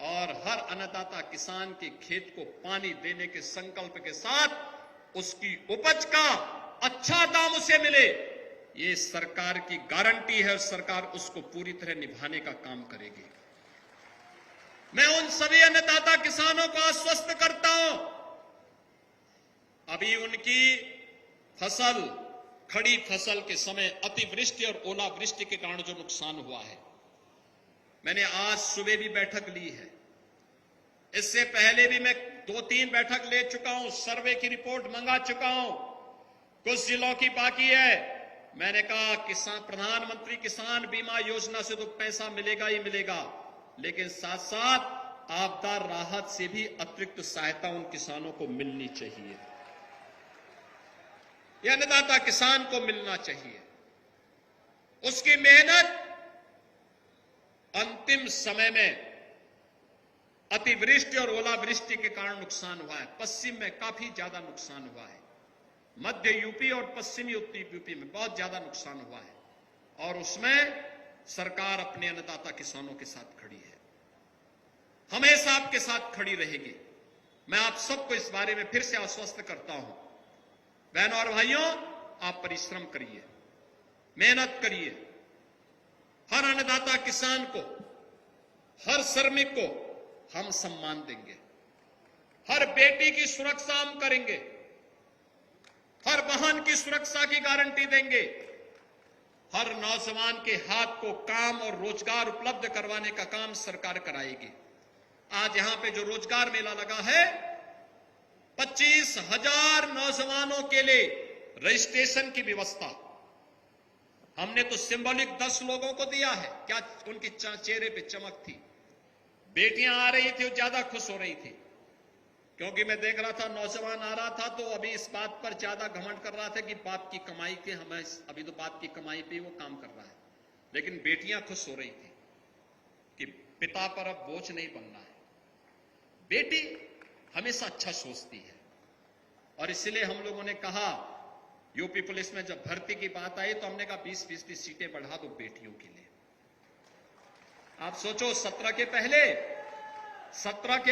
और हर अन्नदाता किसान के खेत को पानी देने के संकल्प के साथ उसकी उपज का अच्छा दाम उसे मिले, ये सरकार की गारंटी है और सरकार उसको पूरी तरह निभाने का काम करेगी। मैं उन सभी अन्नदाता किसानों को आश्वस्त करता हूं, अभी उनकी फसल, खड़ी फसल के समय अतिवृष्टि और ओलावृष्टि के कारण जो नुकसान हुआ है, मैंने आज सुबह भी बैठक ली है। इससे पहले भी मैं 2-3 बैठक ले चुका हूं, सर्वे की रिपोर्ट मंगा चुका हूं। कुछ जिलों की बाकी है। मैंने कहा प्रधानमंत्री किसान बीमा योजना से तो पैसा मिलेगा ही मिलेगा, लेकिन साथ साथ आपदा राहत से भी अतिरिक्त सहायता उन किसानों को मिलनी चाहिए। यह अन्नदाता किसान को मिलना चाहिए। उसकी मेहनत अंतिम समय में अतिवृष्टि और ओलावृष्टि के कारण नुकसान हुआ है। पश्चिम में काफी ज्यादा नुकसान हुआ है, मध्य यूपी और पश्चिमी उत्तरी यूपी में बहुत ज्यादा नुकसान हुआ है, और उसमें सरकार अपने अन्नदाता किसानों के साथ खड़ी है, हमेशा आपके साथ खड़ी रहेगी। मैं आप सबको इस बारे में फिर से आश्वस्त करता हूं। बहनों और भाइयों, आप परिश्रम करिए, मेहनत करिए। हर अन्नदाता किसान को, हर श्रमिक को हम सम्मान देंगे, हर बेटी की सुरक्षा हम करेंगे, हर बहन की सुरक्षा की गारंटी देंगे, हर नौजवान के हाथ को काम और रोजगार उपलब्ध करवाने का काम सरकार कराएगी। आज यहां पे जो रोजगार मेला लगा है, 25,000 नौजवानों के लिए रजिस्ट्रेशन की व्यवस्था हमने तो सिंबॉलिक 10 लोगों को दिया है। क्या उनके चेहरे पे चमक थी। बेटियां आ रही थी, वो ज्यादा खुश हो रही थी, क्योंकि मैं देख रहा था नौजवान आ रहा था तो अभी इस बात पर ज्यादा घमंड कर रहा था कि बाप की कमाई के हमें, अभी तो बाप की कमाई पे वो काम कर रहा है, लेकिन बेटियां खुश हो रही थी कि पिता पर अब बोझ नहीं बनना है। बेटी हमेशा अच्छा सोचती है, और इसलिए हम लोगों ने कहा, यूपी पुलिस में जब भर्ती की बात आई तो हमने कहा 20% सीटें बढ़ा दो बेटियों के लिए। आप सोचो, 17 के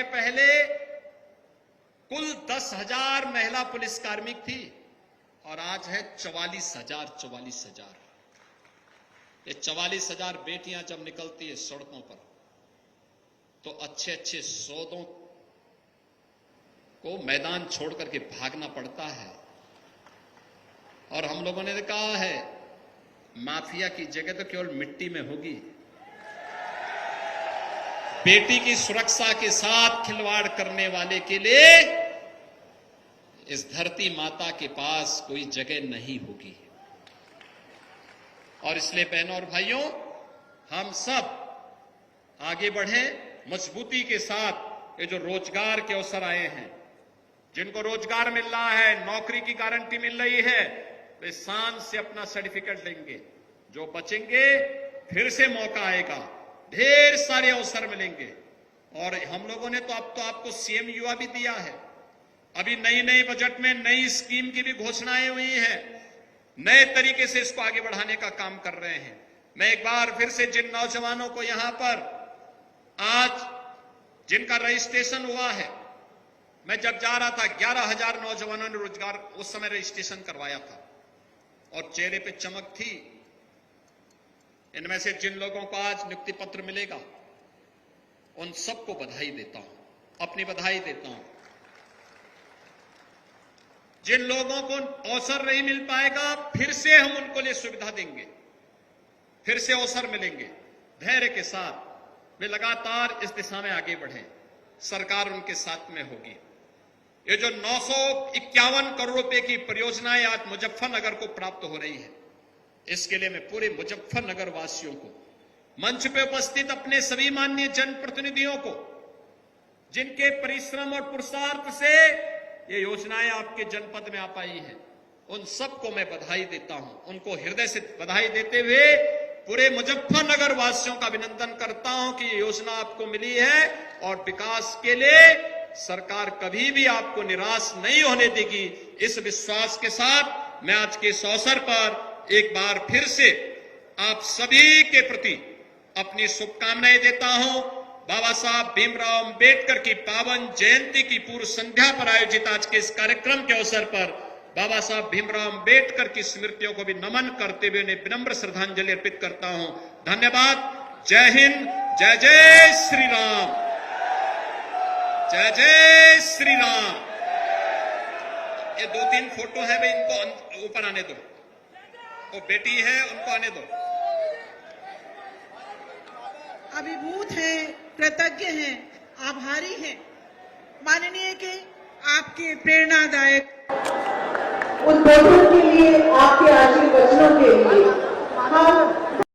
पहले कुल 10,000 महिला पुलिस कार्मिक थी, और आज है 44,000। ये 44,000 बेटियां जब निकलती है सड़कों पर, तो अच्छे अच्छे सौदों को मैदान छोड़ करके भागना पड़ता है। और हम लोगों ने कहा है, माफिया की जगह तो केवल मिट्टी में होगी। बेटी की सुरक्षा के साथ खिलवाड़ करने वाले के लिए इस धरती माता के पास कोई जगह नहीं होगी। और इसलिए बहनों और भाइयों, हम सब आगे बढ़ें मजबूती के साथ। ये जो रोजगार के अवसर आए हैं, जिनको रोजगार मिल रहा है, नौकरी की गारंटी मिल रही है, वे शान से अपना सर्टिफिकेट लेंगे। जो बचेंगे, फिर से मौका आएगा, ढेर सारे अवसर मिलेंगे। और हम लोगों ने तो अब तो आपको सीएम युवा भी दिया है। अभी नई बजट में नई स्कीम की भी घोषणाएं हुई हैं, नए तरीके से इसको आगे बढ़ाने का काम कर रहे हैं। मैं एक बार फिर से जिन नौजवानों को यहां पर आज जिनका रजिस्ट्रेशन हुआ है, मैं जब जा रहा था 11,000 नौजवानों ने रोजगार उस समय रजिस्ट्रेशन करवाया था, और चेहरे पे चमक थी। इनमें से जिन लोगों को आज नियुक्ति पत्र मिलेगा, उन सबको बधाई देता हूं, अपनी बधाई देता हूं। जिन लोगों को अवसर नहीं मिल पाएगा, फिर से हम उनको लिए सुविधा देंगे, फिर से अवसर मिलेंगे। धैर्य के साथ वे लगातार इस दिशा में आगे बढ़ें, सरकार उनके साथ में होगी। ये जो 951 करोड़ रुपए की परियोजनाएं आज मुजफ्फरनगर को प्राप्त हो रही है, इसके लिए मैं पूरे मुजफ्फरनगर वासियों को, मंच पे उपस्थित अपने सभी माननीय जनप्रतिनिधियों को, जिनके परिश्रम और पुरुषार्थ से ये योजनाएं आपके जनपद में आ पाई हैं, उन सबको मैं बधाई देता हूं। उनको हृदय से बधाई देते हुए पूरे मुजफ्फरनगर वासियों का अभिनंदन करता हूं कि ये योजना आपको मिली है, और विकास के लिए सरकार कभी भी आपको निराश नहीं होने देगी। इस विश्वास के साथ मैं आज के इस अवसर पर एक बार फिर से आप सभी के प्रति अपनी शुभकामनाएं देता हूं। बाबा साहब भीमराव अंबेडकर की पावन जयंती की पूर्व संध्या पर आयोजित आज के इस कार्यक्रम के अवसर पर बाबा साहब भीमराव अंबेडकर की स्मृतियों को भी नमन करते हुए उन्हें विनम्र श्रद्धांजलि अर्पित करता हूं। धन्यवाद। जय हिंद। जय जय श्री राम। जय जय श्री राम। ये 2-3 फोटो है भाई, इनको ऊपर आने दो। वो बेटी है, उनको आने दो। अभिभूत हैं, कृतज्ञ हैं, आभारी हैं माननीय के आपके प्रेरणादायक उद्बोधन के लिए, आपके आशीर्वचनों के